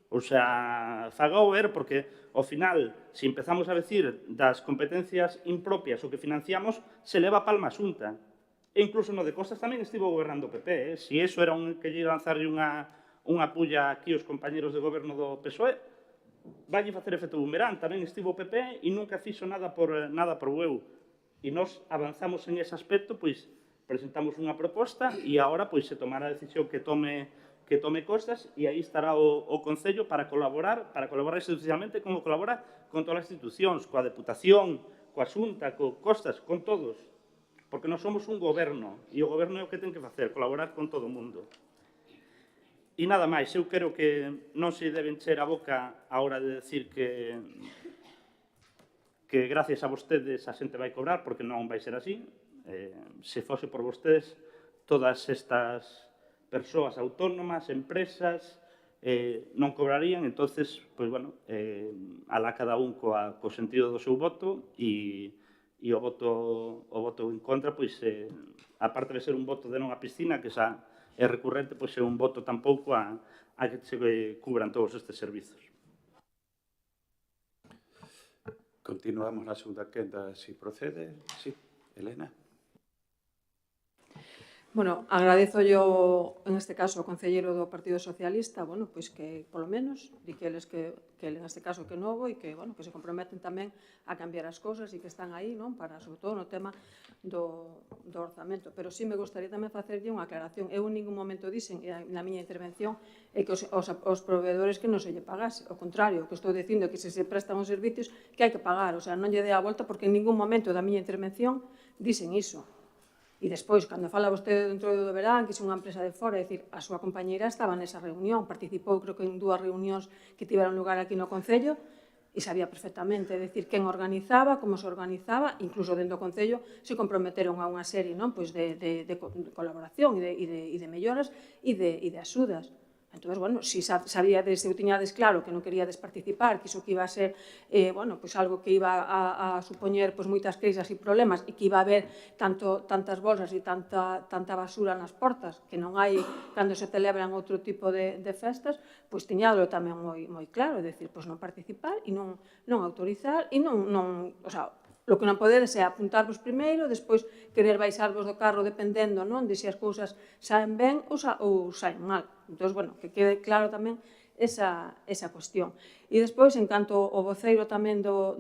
O sea, fagao ver, porque, ao final, se empezamos a decir das competencias impropias o que financiamos, se leva a palma a Xunta. E incluso no de costas tamén estivo gobernando o PP. Si eso era que lle lanzarlle unha pulla aquí aos compañeros de goberno do PSOE, valle facer efecto bumerán. Tamén estivo o PP e nunca fixo nada por eu. E nós avanzamos en ese aspecto, pois presentamos unha proposta e agora pois se tomará a decisión que tome costas e aí estará o Concello para colaborar institucionalmente como colabora con todas as institucións, coa Deputación, coa Xunta, co Costas, con todos. Porque nós somos un goberno e o goberno é o que ten que facer, colaborar con todo o mundo. E nada máis, eu creo que non se deben encher a boca a hora de decir que gracias a vostedes a xente vai cobrar, porque non vai ser así. Se fose por vostedes, todas estas persoas autónomas, empresas, non cobrarían, entonces, pois, bueno, alá cada un co sentido do seu voto e o voto en contra, pois, aparte de ser un voto de non a piscina, que xa é recurrente, pois é un voto tampouco a que se cubran todos estes servizos. Continuamos na segunda quenda, si procede. Sí, Elena. Bueno, agradezo yo, en este caso, ao concelleiro do Partido Socialista, bueno, pois que, polo menos, di que eles que en este caso que novo e que, bueno, que se comprometen tamén a cambiar as cousas e que están aí, non, para, sobre todo, no tema do orzamento. Pero sí me gustaría tamén facerlle unha aclaración. Eu en ningún momento dixen, na miña intervención, é que os proveedores que non se lle pagase. Ao contrario, o que estou dicindo é que se prestan os servicios que hai que pagar. O sea, non lle dei a volta porque en ningún momento da miña intervención dixen iso. E despois, cando fala vostede dentro do verán, que é unha empresa de fora, é dicir, a súa compañeira estaba nesa reunión, participou, creo que en 2 reunións que tiveron lugar aquí no Concello, e sabía perfectamente, é dicir, quen organizaba, como se organizaba, incluso dentro do Concello se comprometeron a unha serie, non, pois de colaboración e de melloras e de axudas. Entón, bueno, se sabíades, se tiñades claro que non queríades participar, que iso que iba a ser, bueno, pois algo que iba a supoñer pois moitas crisas e problemas e que iba a haber tantas bolsas e tanta basura nas portas que non hai cando se celebran outro tipo de festas, pois tiñádelo tamén moi claro, é dicir, pois non participar e non autorizar e non, o sea, o que non podedes é apuntarvos primeiro, despois querer baixarvos do carro dependendo, non, de se as cousas saen ben ou saen mal. Entón, bueno, que quede claro tamén esa cuestión. E despois, en canto ao voceiro tamén do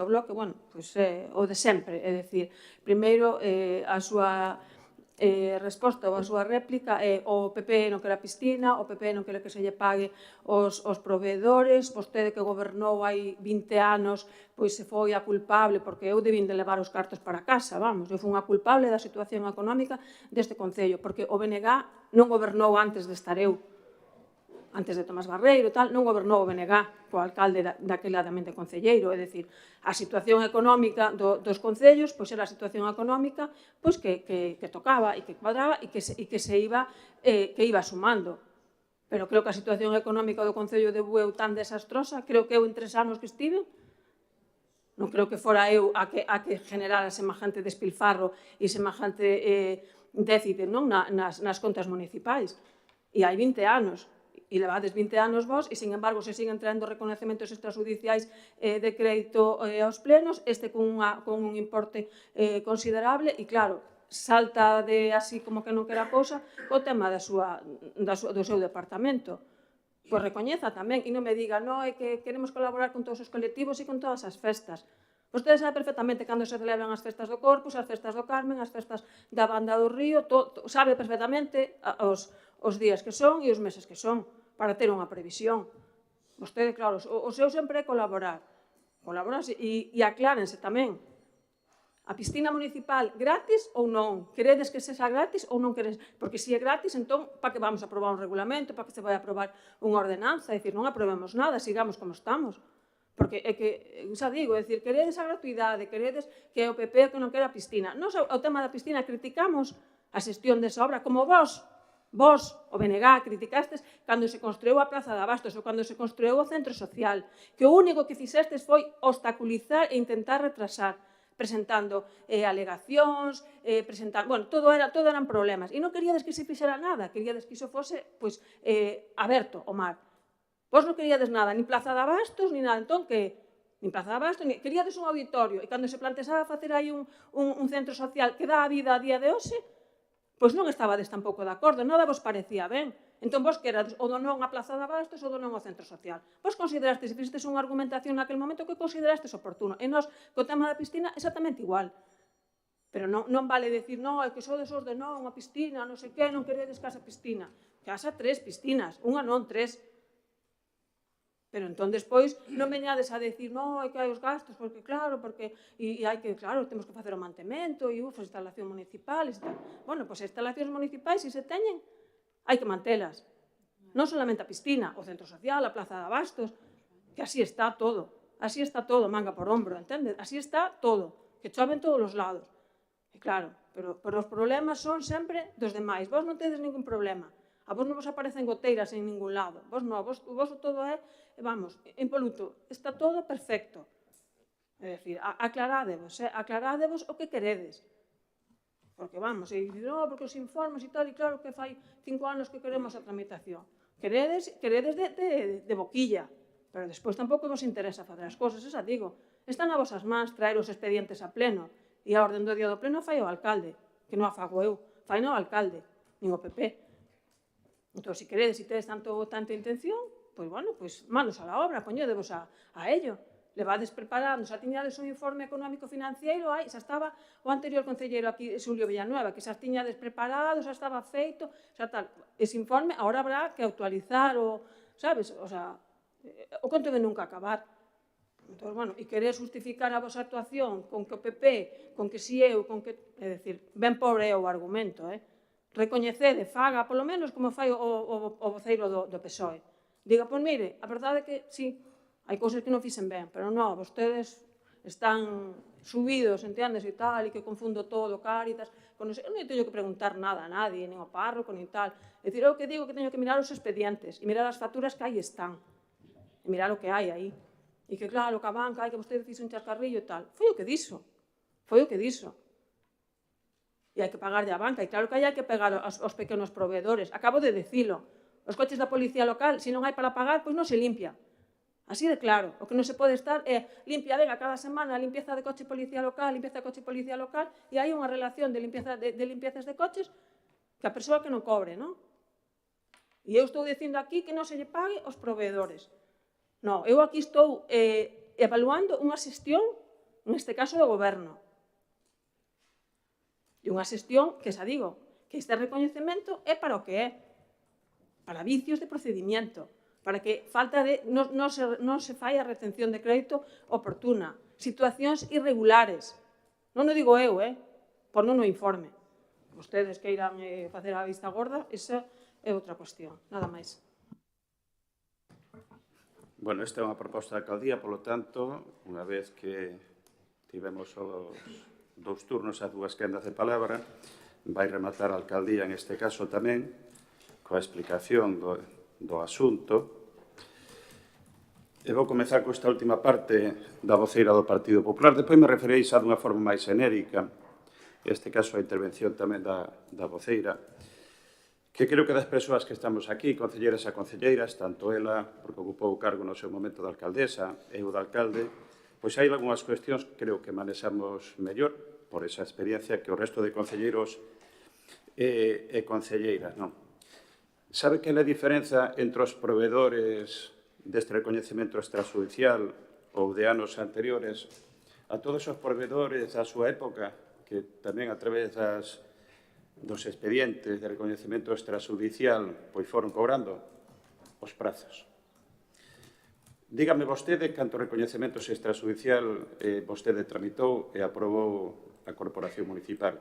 bloque, bueno, pois o de sempre, é dicir, primeiro a súa resposta ou a súa réplica é o PP non quere a piscina, o PP non quere que se lle pague os proveedores, vostede que gobernou hai 20 anos, pois se foi a culpable, porque eu debín de levar os cartos para casa, vamos, eu fui unha culpable da situación económica deste Concello, porque o BNG non gobernou antes de estar eu, antes de Tomás Barreiro e tal, non gobernou o BNG co alcalde daqueladamente concelleiro, é dicir, a situación económica dos concellos, pois era a situación económica pois que tocaba e que cuadraba e que se iba sumando. Pero creo que a situación económica do Concello de Bueu tan desastrosa, creo que eu en 3 anos que estive, non creo que fora eu a que generara semejante despilfarro e semejante déficit nas contas municipais. E hai 20 anos. E levades 20 anos vos, e, sin embargo, se siguen traendo reconhecementos extrajudiciais de crédito aos plenos, este con un importe considerable, e, claro, salta de así como que non quera cousa o tema do seu departamento. Pois recoñeza tamén, e non me diga, non, é que queremos colaborar con todos os colectivos e con todas as festas. Vostedes saben perfectamente cando se celebran as festas do Corpus, as festas do Carmen, as festas da Banda do Río, sabe perfectamente os días que son e os meses que son, para ter unha previsión. Vostede, claro, o seu sempre é colaborar. Colaborarse e aclárense tamén. A piscina municipal, gratis ou non? Queredes que sexa gratis ou non queredes? Porque se é gratis, entón, para que vamos a aprobar un regulamento, para que se vai a aprobar unha ordenanza? É dicir, non aprobemos nada, sigamos como estamos. Porque é que, xa digo, é dicir, queredes a gratuidade, queredes que o PP que non quera a piscina. Nos, o tema da piscina, criticamos a xestión desa obra, como vos, o BNG, criticastes cando se construiu a Praza de Abastos ou cando se construiu o Centro Social, que o único que fixestes foi obstaculizar e intentar retrasar, presentando alegacións, bueno, todo eran problemas. E non queríades que se fixera nada, queríades que iso fose aberto o mar. Vos non queríades nada, nin Plaza de Abastos, nin nada. Entón, que? Nin Plaza de Abastos, queríades un auditorio. E cando se plantexaba facer aí un centro social que dá a vida a día de hoxe, pois non estabades tampouco de acordo, nada vos parecía ben. Entón, vos que erades o do non a Plaza de Abastos ou do non ao centro social. Vos considerastes, se fixestes unha argumentación naquele momento que considerastes oportuno. E nós, co tema da piscina, exactamente igual. Pero non vale decir, non, é que sodes os de non, a piscina, non sei que, non queredes casa piscina. Casa 3 piscinas, unha non, 3. Pero entón, despois, non veñades a decir, non, é que hai os gastos, porque claro, e hai que, claro, temos que facer o mantemento, e as instalacións municipales, e tal. Bueno, pois as instalacións municipais, se teñen, hai que mantelas. Non solamente a piscina, o centro social, a Plaza de Abastos, que así está todo, manga por hombro, entendes? Así está todo, que chove en todos os lados. E claro, pero os problemas son sempre dos demais. Vos non tedes ningún problema. A vos non vos aparecen goteiras en ningún lado. Vos non, vos todo é, vamos, impoluto. Está todo perfecto. É dicir, aclarádevos o que queredes. Porque, vamos, e dicir, non, porque os informes e tal, e claro que fai 5 anos que queremos a tramitación. Queredes de boquilla, pero despois tampouco vos interesa fazer as cousas, esa digo. Están a vosas mans traer os expedientes a pleno, e a orden do día do pleno fai o alcalde, que non a fago eu, fai no alcalde, nin o PP. Entón, se queredes, se tedes tanta intención, pois, bueno, pois, manos a la obra, poñedevos a ello. Levades preparando, xa tiñades un informe económico-financiero, xa estaba o anterior concelleiro aquí, Xulio Villanueva, que xa tiñades preparado, xa estaba feito, xa tal. Ese informe, agora habrá que actualizar o, sabes, o sea, o conto de nunca acabar. Entón, bueno, e querer justificar a vosa actuación con que o PP, con que si eu, con que, é dicir, ben pobre é o argumento, recoñecede, faga, polo menos, como fai o voceiro do PSOE. Diga, pois mire, a verdade é que, sí, hai cousas que non fixen ben, pero non, vostedes están subidos, entendes, e tal, e que confundo todo, Cáritas, non teño que preguntar nada a nadie, nin ao párroco, nin tal. É dicir, eu que digo que teño que mirar os expedientes e mirar as facturas que aí están, e mirar o que hai aí. E que, claro, que a banca, hai que vostede fixe un chascarrillo e tal. Foi o que dixo. E hai que pagarlle a banca, e claro que hai que pegar aos pequenos proveedores. Acabo de dicilo. Os coches da policía local, se non hai para pagar, pois non se limpia. Así de claro. O que non se pode estar é limpia, venga, cada semana, limpieza de coche policía local, limpieza de coche policía local, e hai unha relación de limpiezas de coches que a persoa que non cobre, non? E eu estou dicindo aquí que non se lle pague aos proveedores. Non, eu aquí estou evaluando unha xestión, neste caso do goberno. E unha xestión que, xa digo, que este recoñecemento é para o que é. Para vicios de procedimiento. Para que falta de non se fai a retención de crédito oportuna. Situacións irregulares. Non o digo eu, por non o informe. Vostedes que irán facer a vista gorda, esa é outra cuestión. Nada máis. Bueno, esta é unha proposta da alcaldía, polo tanto, unha vez que tivemos os 2 turnos a 2 quendas de palabra, vai rematar a alcaldía, en este caso tamén, coa explicación do asunto. E vou comezar con esta última parte da voceira do Partido Popular. Depois me referirei xa dunha forma máis xenérica, en este caso a intervención tamén da voceira, que creo que das persoas que estamos aquí, concelleiras e concelleiras, tanto ela, porque ocupou o cargo no seu momento de alcaldesa, e o de alcalde, pois hai algunhas cuestións que creo que manexamos mellor por esa experiencia que o resto de concelleiros e concelleiras, non? Sabe que é a diferenza entre os proveedores deste recoñecemento extrajudicial ou de anos anteriores a todos os proveedores da súa época, que tamén a través dos expedientes de recoñecemento extrajudicial pois foron cobrando os prazos? Dígame vostede cantos recoñecementos extrajudicial vostede tramitou e aprobou a Corporación Municipal.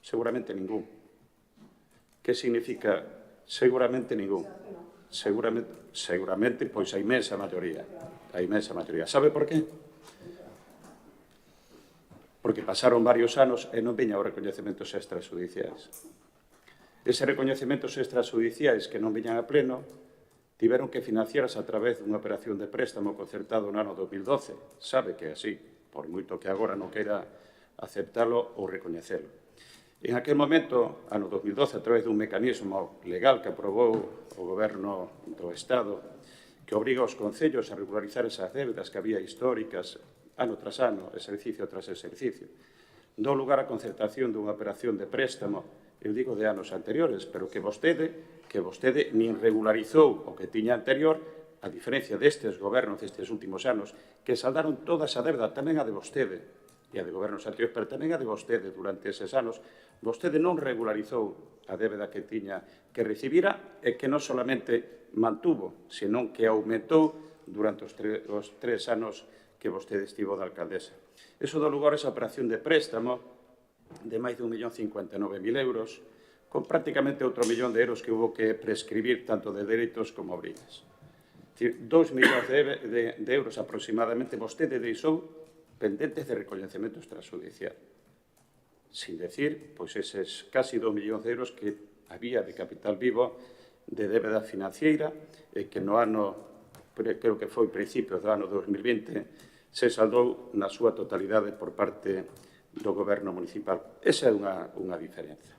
Seguramente ningún. Que significa seguramente ningún? Seguramente, pois a inmensa maioría. A inmensa maioría. Sabe por qué? Porque pasaron varios anos e non viñan os recoñecementos extrajudiciais. Eses recoñecementos extrajudiciais que non viñan a pleno tiveron que financiarse a través dunha operación de préstamo concertado no ano 2012. Sabe que é así, por moito que agora non queira aceptalo ou recoñecelo. En aquel momento, ano 2012, a través dun mecanismo legal que aprobou o Goberno do Estado, que obriga aos concellos a regularizar esas débdas que había históricas ano tras ano, exercicio tras exercicio. Dou lugar á concertación dunha operación de préstamo, eu digo de anos anteriores, pero que vostede nin regularizou o que tiña anterior, a diferencia destes gobernos destes últimos anos, que saldaron toda esa débda, tamén a de vostede, e a de gobernos anteriores, pero tamén a de vostede durante eses anos. Vostede non regularizou a débeda que tiña que recibira e que non solamente mantuvo, senón que aumentou durante os 3 anos que vostede estivo de alcaldesa. Eso dá lugar a esa operación de préstamo de máis de 1.059.000 euros, con prácticamente outro millón de euros que hubo que prescribir tanto de dereitos como obrigas. Es decir, 2 millóns de euros aproximadamente vostede deixou pendentes de recoñecemento extrajudicial. Sin decir, pois, eses casi 2 millóns de euros que había de capital vivo de débeda financiera e que no ano, creo que foi principios do ano 2020, se saldou na súa totalidade por parte do Goberno municipal. Esa é unha diferenza.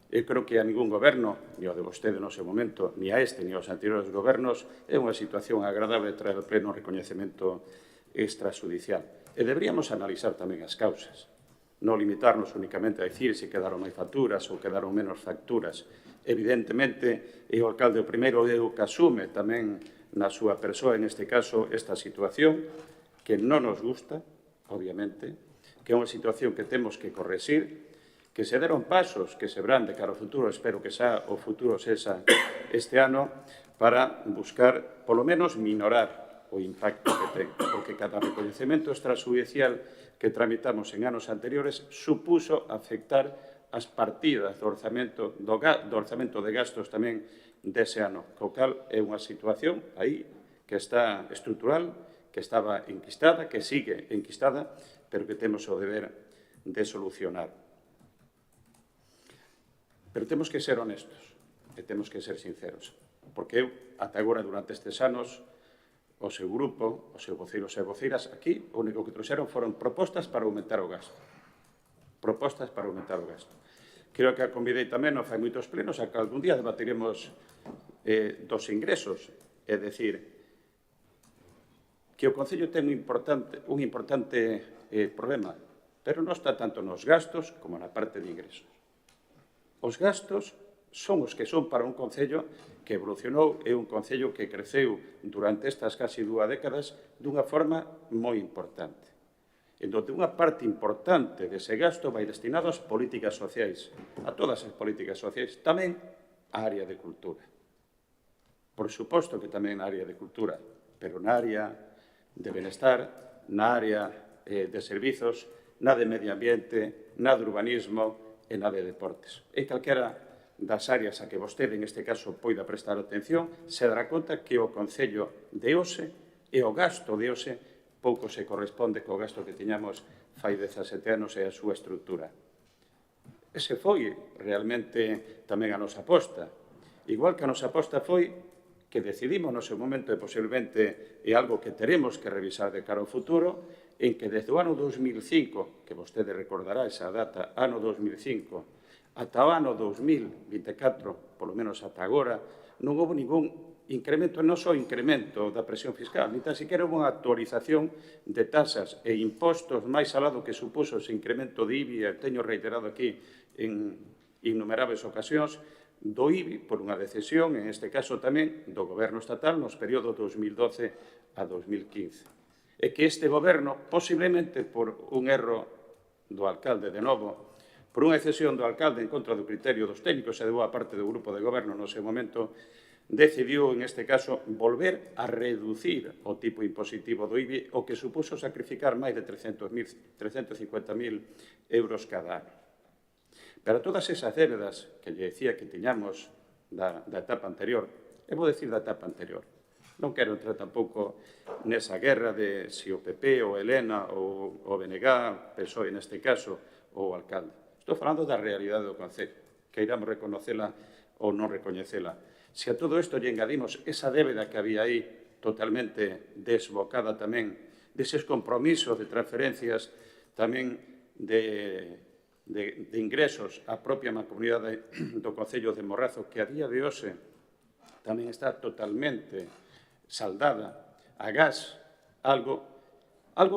Eu creo que a ningún goberno, ni o de vostede no seu momento, ni a este, ni aos anteriores gobernos, é unha situación agradable traer o pleno recoñecemento extrajudicial. E deberíamos analizar tamén as causas. Non limitarnos únicamente a dicir se quedaron máis facturas ou quedaron menos facturas. Evidentemente, é o alcalde o primeiro que asume tamén na súa persoa, en este caso, esta situación que non nos gusta, obviamente, que é unha situación que temos que correxir, que se deron pasos que se verán de cara ao futuro, espero que xa o futuro sexa este ano, para buscar, polo menos, minorar o impacto que ten, porque cada recoñecemento extrajudicial que tramitamos en anos anteriores supuso afectar as partidas do orzamento de gastos tamén dese ano, co cal é unha situación aí que está estrutural, que estaba enquistada, que sigue enquistada, pero que temos o deber de solucionar. Pero temos que ser honestos e temos que ser sinceros, porque eu, ata agora, durante estes anos, o seu grupo, os seus voceiros e voceiras, aquí, o único que trouxeron foron propostas para aumentar o gasto. Propostas para aumentar o gasto. Creo que a convidei tamén, non fai moitos plenos, a que algún día debatiremos dos ingresos. É dicir, que o Concello ten un importante problema, pero non está tanto nos gastos como na parte de ingresos. Os gastos son os que son para un Concello que evolucionou e un Concello que creceu durante estas casi 2 décadas dunha forma moi importante. En donde unha parte importante dese gasto vai destinado ás políticas sociais, a todas as políticas sociais, tamén á área de cultura. Por suposto que tamén na área de cultura, pero na área de benestar, na área de servizos, na de medio ambiente, na de urbanismo e na de deportes. E calquera das áreas a que vostede, en este caso, poida prestar atención, se dará conta que o Concello de hoxe e o gasto de hoxe pouco se corresponde co gasto que tiñamos fai 17 anos e a súa estrutura. Ese foi realmente tamén a nosa aposta. Igual que a nosa aposta foi que decidimos no seu momento e posiblemente é algo que teremos que revisar de cara ao futuro, en que desde o ano 2005, que vostede recordará esa data, ano 2005, ata o ano 2024, polo menos ata agora, non houve ningún incremento, non só incremento da presión fiscal, ni tan siquiera houve unha actualización de tasas e impostos máis alá do que supuso ese incremento de IBI, e teño reiterado aquí en innumerables ocasións, do IBI por unha decisión, en este caso tamén, do Goberno estatal nos períodos 2012 a 2015. E que este Goberno, posiblemente por un erro do alcalde de novo, por unha excesión do alcalde en contra do criterio dos técnicos e de boa parte do grupo de goberno no seu momento, decidiu, en este caso, volver a reducir o tipo impositivo do IBI, o que supuso sacrificar máis de 350.000 euros cada ano. Pero todas esas débedas que lle decía que tiñamos da etapa anterior, e vou decir da etapa anterior, non quero entrar tampouco nesa guerra de se o PP, ou Helena, ou o BNG, PSOE neste caso, ou o alcalde. Estou falando da realidade do Concello, que iramos reconocela ou non recoñecela. Se a todo isto lle engadimos esa débeda que había aí totalmente desbocada tamén deses compromisos de transferencias tamén de ingresos á propia mancomunidade do Concello de Morrazo, que a día de hoxe tamén está totalmente saldada a gas, algo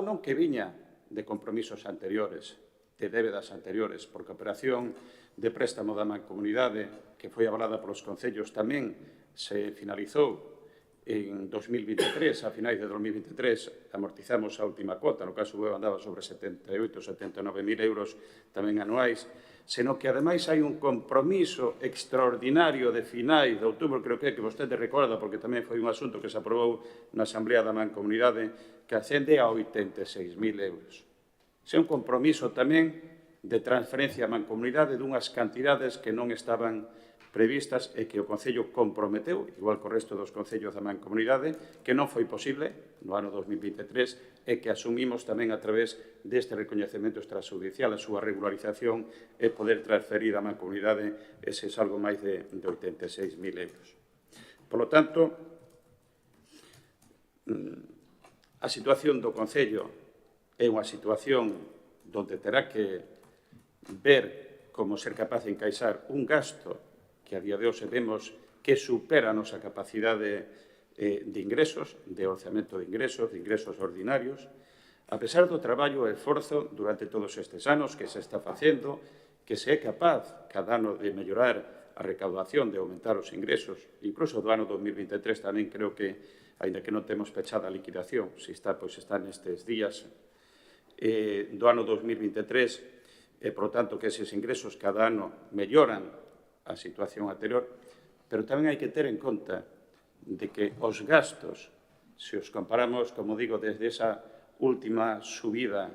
non que viña de compromisos anteriores, de débedas anteriores, porque a operación de préstamo da mancomunidade que foi avalada polos concellos tamén se finalizou en 2023, a finais de 2023 amortizamos a última cuota, no caso eu andaba sobre 78, 79.000 euros tamén anuais, senón que ademais hai un compromiso extraordinario de finais de outubro, creo que vostede recorda, porque tamén foi un asunto que se aprobou na Asamblea da Mancomunidade, que ascende a 86.000 euros. Ese é un compromiso tamén de transferencia á mancomunidade dunhas cantidades que non estaban previstas e que o Concello comprometeu, igual que o resto dos concellos da mancomunidade, que non foi posible no ano 2023 e que asumimos tamén a través deste recoñecemento extrajudicial, a súa regularización e poder transferir á mancomunidade eses algo máis de 86.000 euros. Por lo tanto, a situación do Concello é unha situación onde terá que ver como ser capaz de encaixar un gasto que a día de hoxe vemos que supera a nosa capacidade de ingresos, de orzamento de ingresos ordinarios, a pesar do traballo e esforzo durante todos estes anos que se está facendo, que se é capaz cada ano de mellorar a recaudación, de aumentar os ingresos, incluso do ano 2023 tamén creo que, aínda que non temos pechada a liquidación, se está, pois está nestes días, do ano 2023, e, por tanto, que eses ingresos cada ano melloran a situación anterior, pero tamén hai que ter en conta de que os gastos, se os comparamos, como digo, desde esa última subida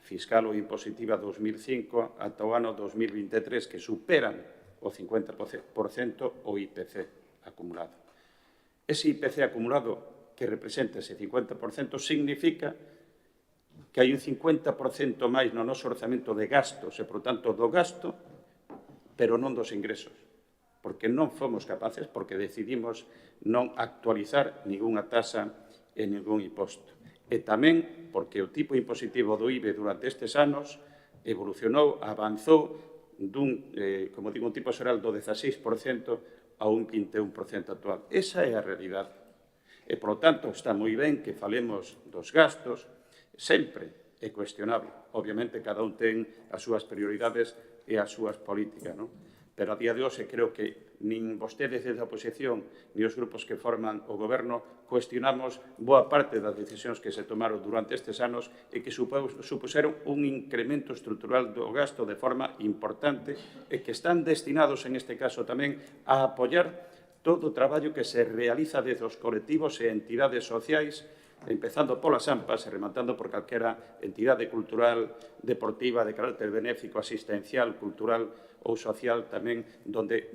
fiscal ou impositiva 2005 ata o ano 2023, que superan o 50% o IPC acumulado. Ese IPC acumulado que representa ese 50% significa que hai un 50% máis no noso orzamento de gastos e, por tanto, do gasto, pero non dos ingresos, porque non fomos capaces, porque decidimos non actualizar ningunha tasa e ningún imposto. E tamén porque o tipo impositivo do IBE durante estes anos evolucionou, avanzou dun, como digo, un tipo xeral do 16% a un 21% actual. Esa é a realidade. E, por lo tanto, está moi ben que falemos dos gastos, sempre é cuestionable. Obviamente, cada un ten as súas prioridades e as súas políticas, non? Pero a día de hoxe creo que nin vostedes desde a oposición, nin os grupos que forman o goberno cuestionamos boa parte das decisións que se tomaron durante estes anos e que supuseron un incremento estrutural do gasto de forma importante e que están destinados, en este caso tamén, a apoiar todo o traballo que se realiza desde os colectivos e entidades sociais, empezando polas AMPAs e rematando por calquera entidade cultural, deportiva, de carácter benéfico, asistencial, cultural ou social tamén, donde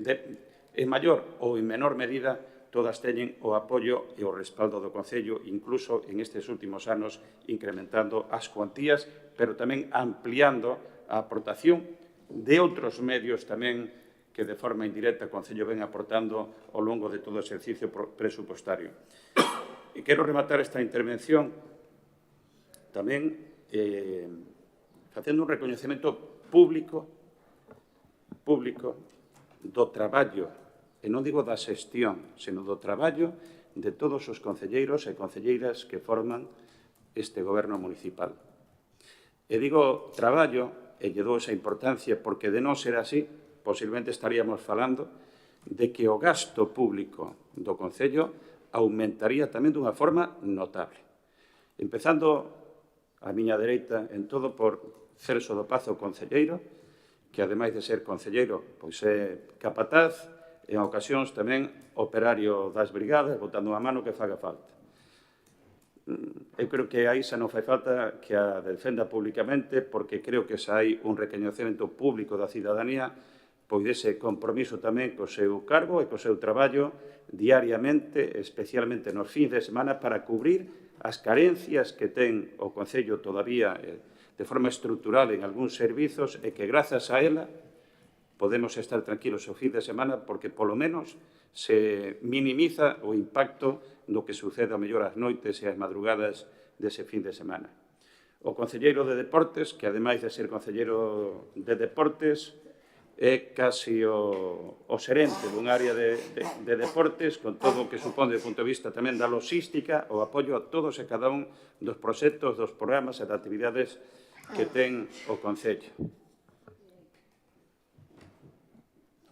en maior ou en menor medida todas teñen o apoio e o respaldo do Concello, incluso en estes últimos anos incrementando as cuantías, pero tamén ampliando a aportación de outros medios tamén que de forma indirecta o Concello ven aportando ao longo de todo o exercicio presupostario. E quero rematar esta intervención tamén facendo un recoñecemento público público do traballo, e non digo da xestión, senón do traballo de todos os concelleiros e concelleiras que forman este goberno municipal. E digo traballo, e lle dou esa importancia, porque de non ser así, posiblemente estaríamos falando de que o gasto público do Concello aumentaría tamén dunha forma notable. Empezando a miña dereita en todo por Celso do Pazo, concelleiro, que ademais de ser concelleiro, pois é capataz, e en ocasións tamén operario das brigadas, botando unha mano que faga falta. Eu creo que aí xa non fai falta que a defenda públicamente, porque creo que xa hai un recoñecemento público da cidadanía pois dese compromiso tamén co seu cargo e co seu traballo diariamente, especialmente nos fins de semana, para cubrir as carencias que ten o Concello todavía de forma estrutural en algúns servizos e que, grazas a ela, podemos estar tranquilos o fin de semana porque, polo menos, se minimiza o impacto do que sucede ao mellor as noites e as madrugadas dese fin de semana. O concelleiro de Deportes, que ademais de ser concelleiro de Deportes, é casi o xerente dun área de deportes, con todo o que supón, do punto de vista tamén da logística, o apoio a todos e cada un dos proxectos, dos programas e das actividades que ten o Concello.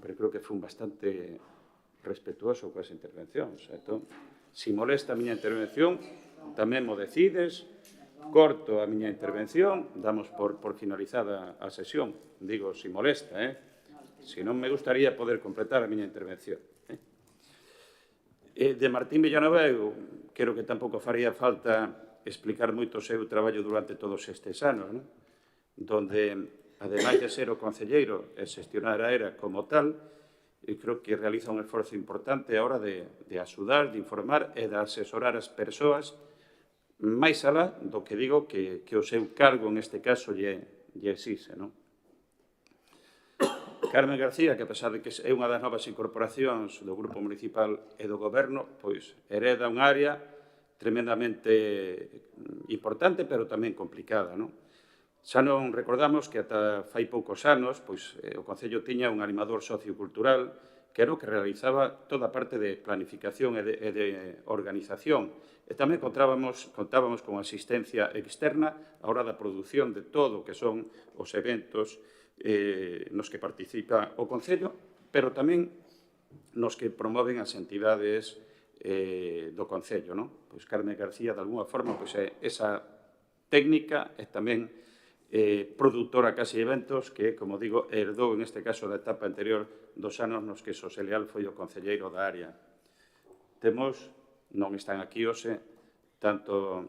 Pero creo que fui bastante respetuoso coas intervencións. Entón, se molesta a miña intervención, tamén mo decides, corto a miña intervención, damos por finalizada a sesión. Digo, se molesta, Se non me gustaría poder completar a miña intervención. De Martín Villanueva, eu creo que tampouco faría falta explicar moito o seu traballo durante todos estes anos, donde, ademais de ser o concelleiro e xestionar a era como tal, eu creo que realiza un esforzo importante a hora de axudar, de informar e de asesorar as persoas máis alá do que digo que o seu cargo, neste caso, lle exixe, non? Carmen García, que a pesar de que é unha das novas incorporacións do Grupo Municipal e do Goberno, pois hereda un área tremendamente importante, pero tamén complicada, non? Xa non recordamos que ata fai poucos anos pois, o Concello tiña un animador sociocultural que era o que realizaba toda a parte de planificación e de organización. E tamén contábamos con asistencia externa a hora da produción de todo o que son os eventos nos que participa o Concello, pero tamén nos que promoven as entidades do Concello, non? Pois Carmen García, de alguna forma, pois é esa técnica e tamén produtora casi de eventos que, como digo, herdou, en este caso, da etapa anterior dos anos nos que Xosé Leal foi o concelleiro da área. Temos, non están aquí hoxe, tanto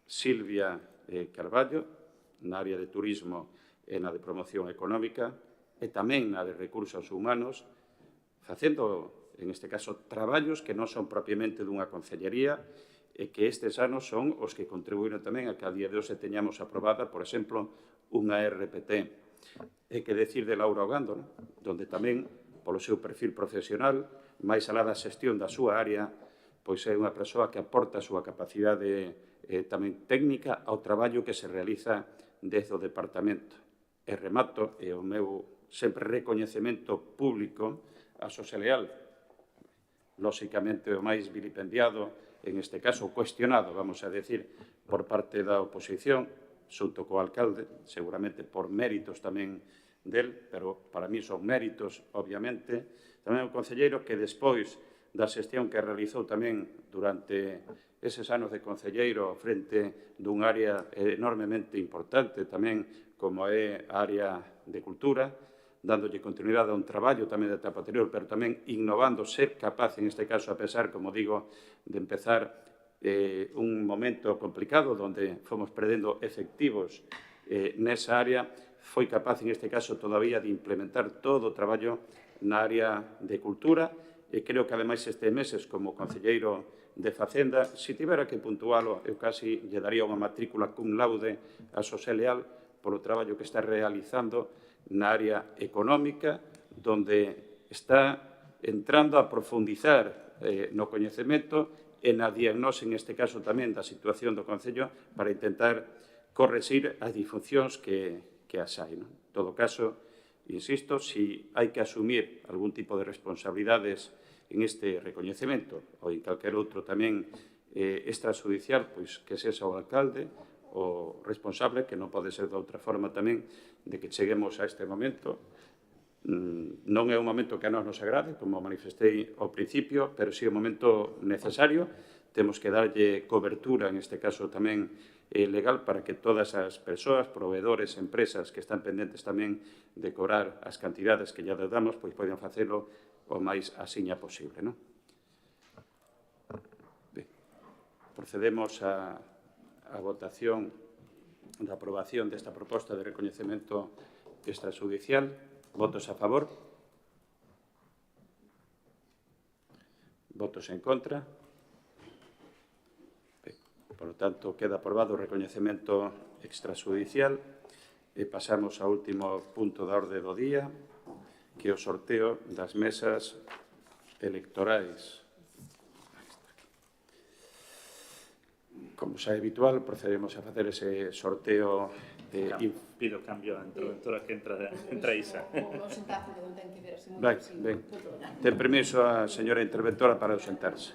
Silvia Carballo, na área de turismo e na de promoción económica, e tamén na de recursos humanos, facendo, en este caso, traballos que non son propiamente dunha concellería e que estes anos son os que contribuíron tamén a que a día de hoxe teñamos aprobada, por exemplo, unha RPT. E que decir de Laura Ogando, donde tamén, polo seu perfil profesional, máis alá da xestión da súa área, pois é unha persoa que aporta a súa capacidade tamén técnica ao traballo que se realiza desde o departamento. E remato, e o meu sempre recoñecemento público a Xosé Leal, lóxicamente o máis vilipendiado, en este caso cuestionado, vamos a decir, por parte da oposición, xunto co alcalde, seguramente por méritos tamén del, pero para mí son méritos, obviamente, tamén o concelleiro que despois da xestión que realizou tamén durante eses anos de concelleiro frente dun área enormemente importante tamén como é a área de cultura, dándolle continuidade a un traballo tamén da etapa anterior, pero tamén innovando, ser capaz, en este caso, a pesar, como digo, de empezar un momento complicado onde fomos perdendo efectivos nesa área, foi capaz, en este caso, todavía de implementar todo o traballo na área de cultura e creo que, ademais, estes meses, como concelleiro de Facenda, se tivera que puntualo, eu casi lle daría unha matrícula cum laude a Xosé Leal polo traballo que está realizando na área económica, donde está entrando a profundizar no coñecemento e na diagnose, en este caso tamén, da situación do Concello para intentar correxir as disfuncións que as hai. En todo caso, insisto, si hai que asumir algún tipo de responsabilidades en este recoñecemento ou en calquer outro tamén extrajudicial, pois que sexa o alcalde o responsable, que non pode ser de outra forma tamén de que cheguemos a este momento. Non é un momento que a nós nos agrade, como manifestei ao principio, pero sí un momento necesario. Temos que darlle cobertura, en este caso tamén legal, para que todas as persoas, proveedores, empresas que están pendentes tamén de cobrar as cantidades que ya damos, pois poden facelo o máis asiña posible, non? Procedemos a votación da aprobación desta proposta de recoñecemento extrajudicial. Votos a favor? Votos en contra? Por lo tanto, queda aprobado o recoñecemento extrajudicial e pasamos ao último punto da orde do día, que é o sorteo das mesas electorais. Como xa é habitual, procedemos a facer ese sorteo Pido cambio a interventora que entra Isa. Ben. Ten permiso a señora interventora para ausentarse.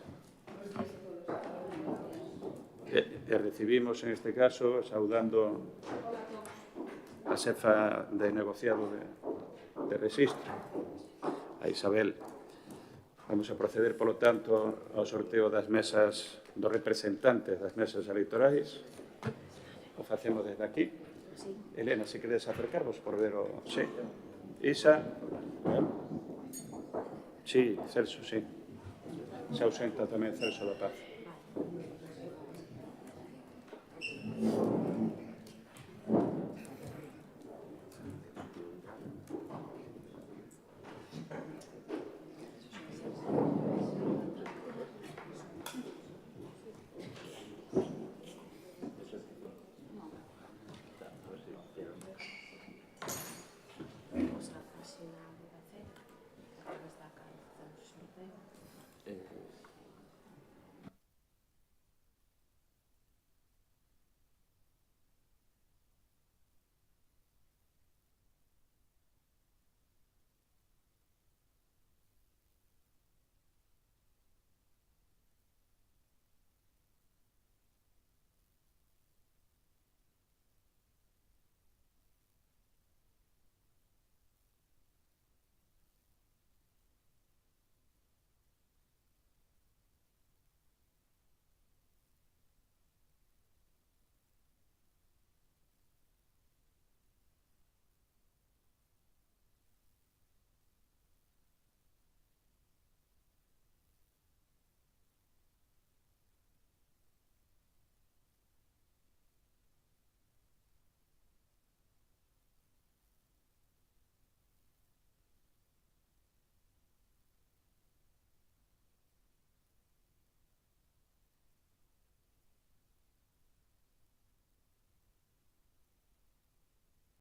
E recibimos, en este caso, saudando a xefa de negociado de registro, a Isabel. Vamos a proceder, polo tanto, ao sorteo das mesas dos representantes das mesas electorais. O facemos desde aquí. Sí. Elena, se queres acercarvos por ver o... Sí. Isa. Sí, Celso, sí. Se ausenta tamén Celso da Paz.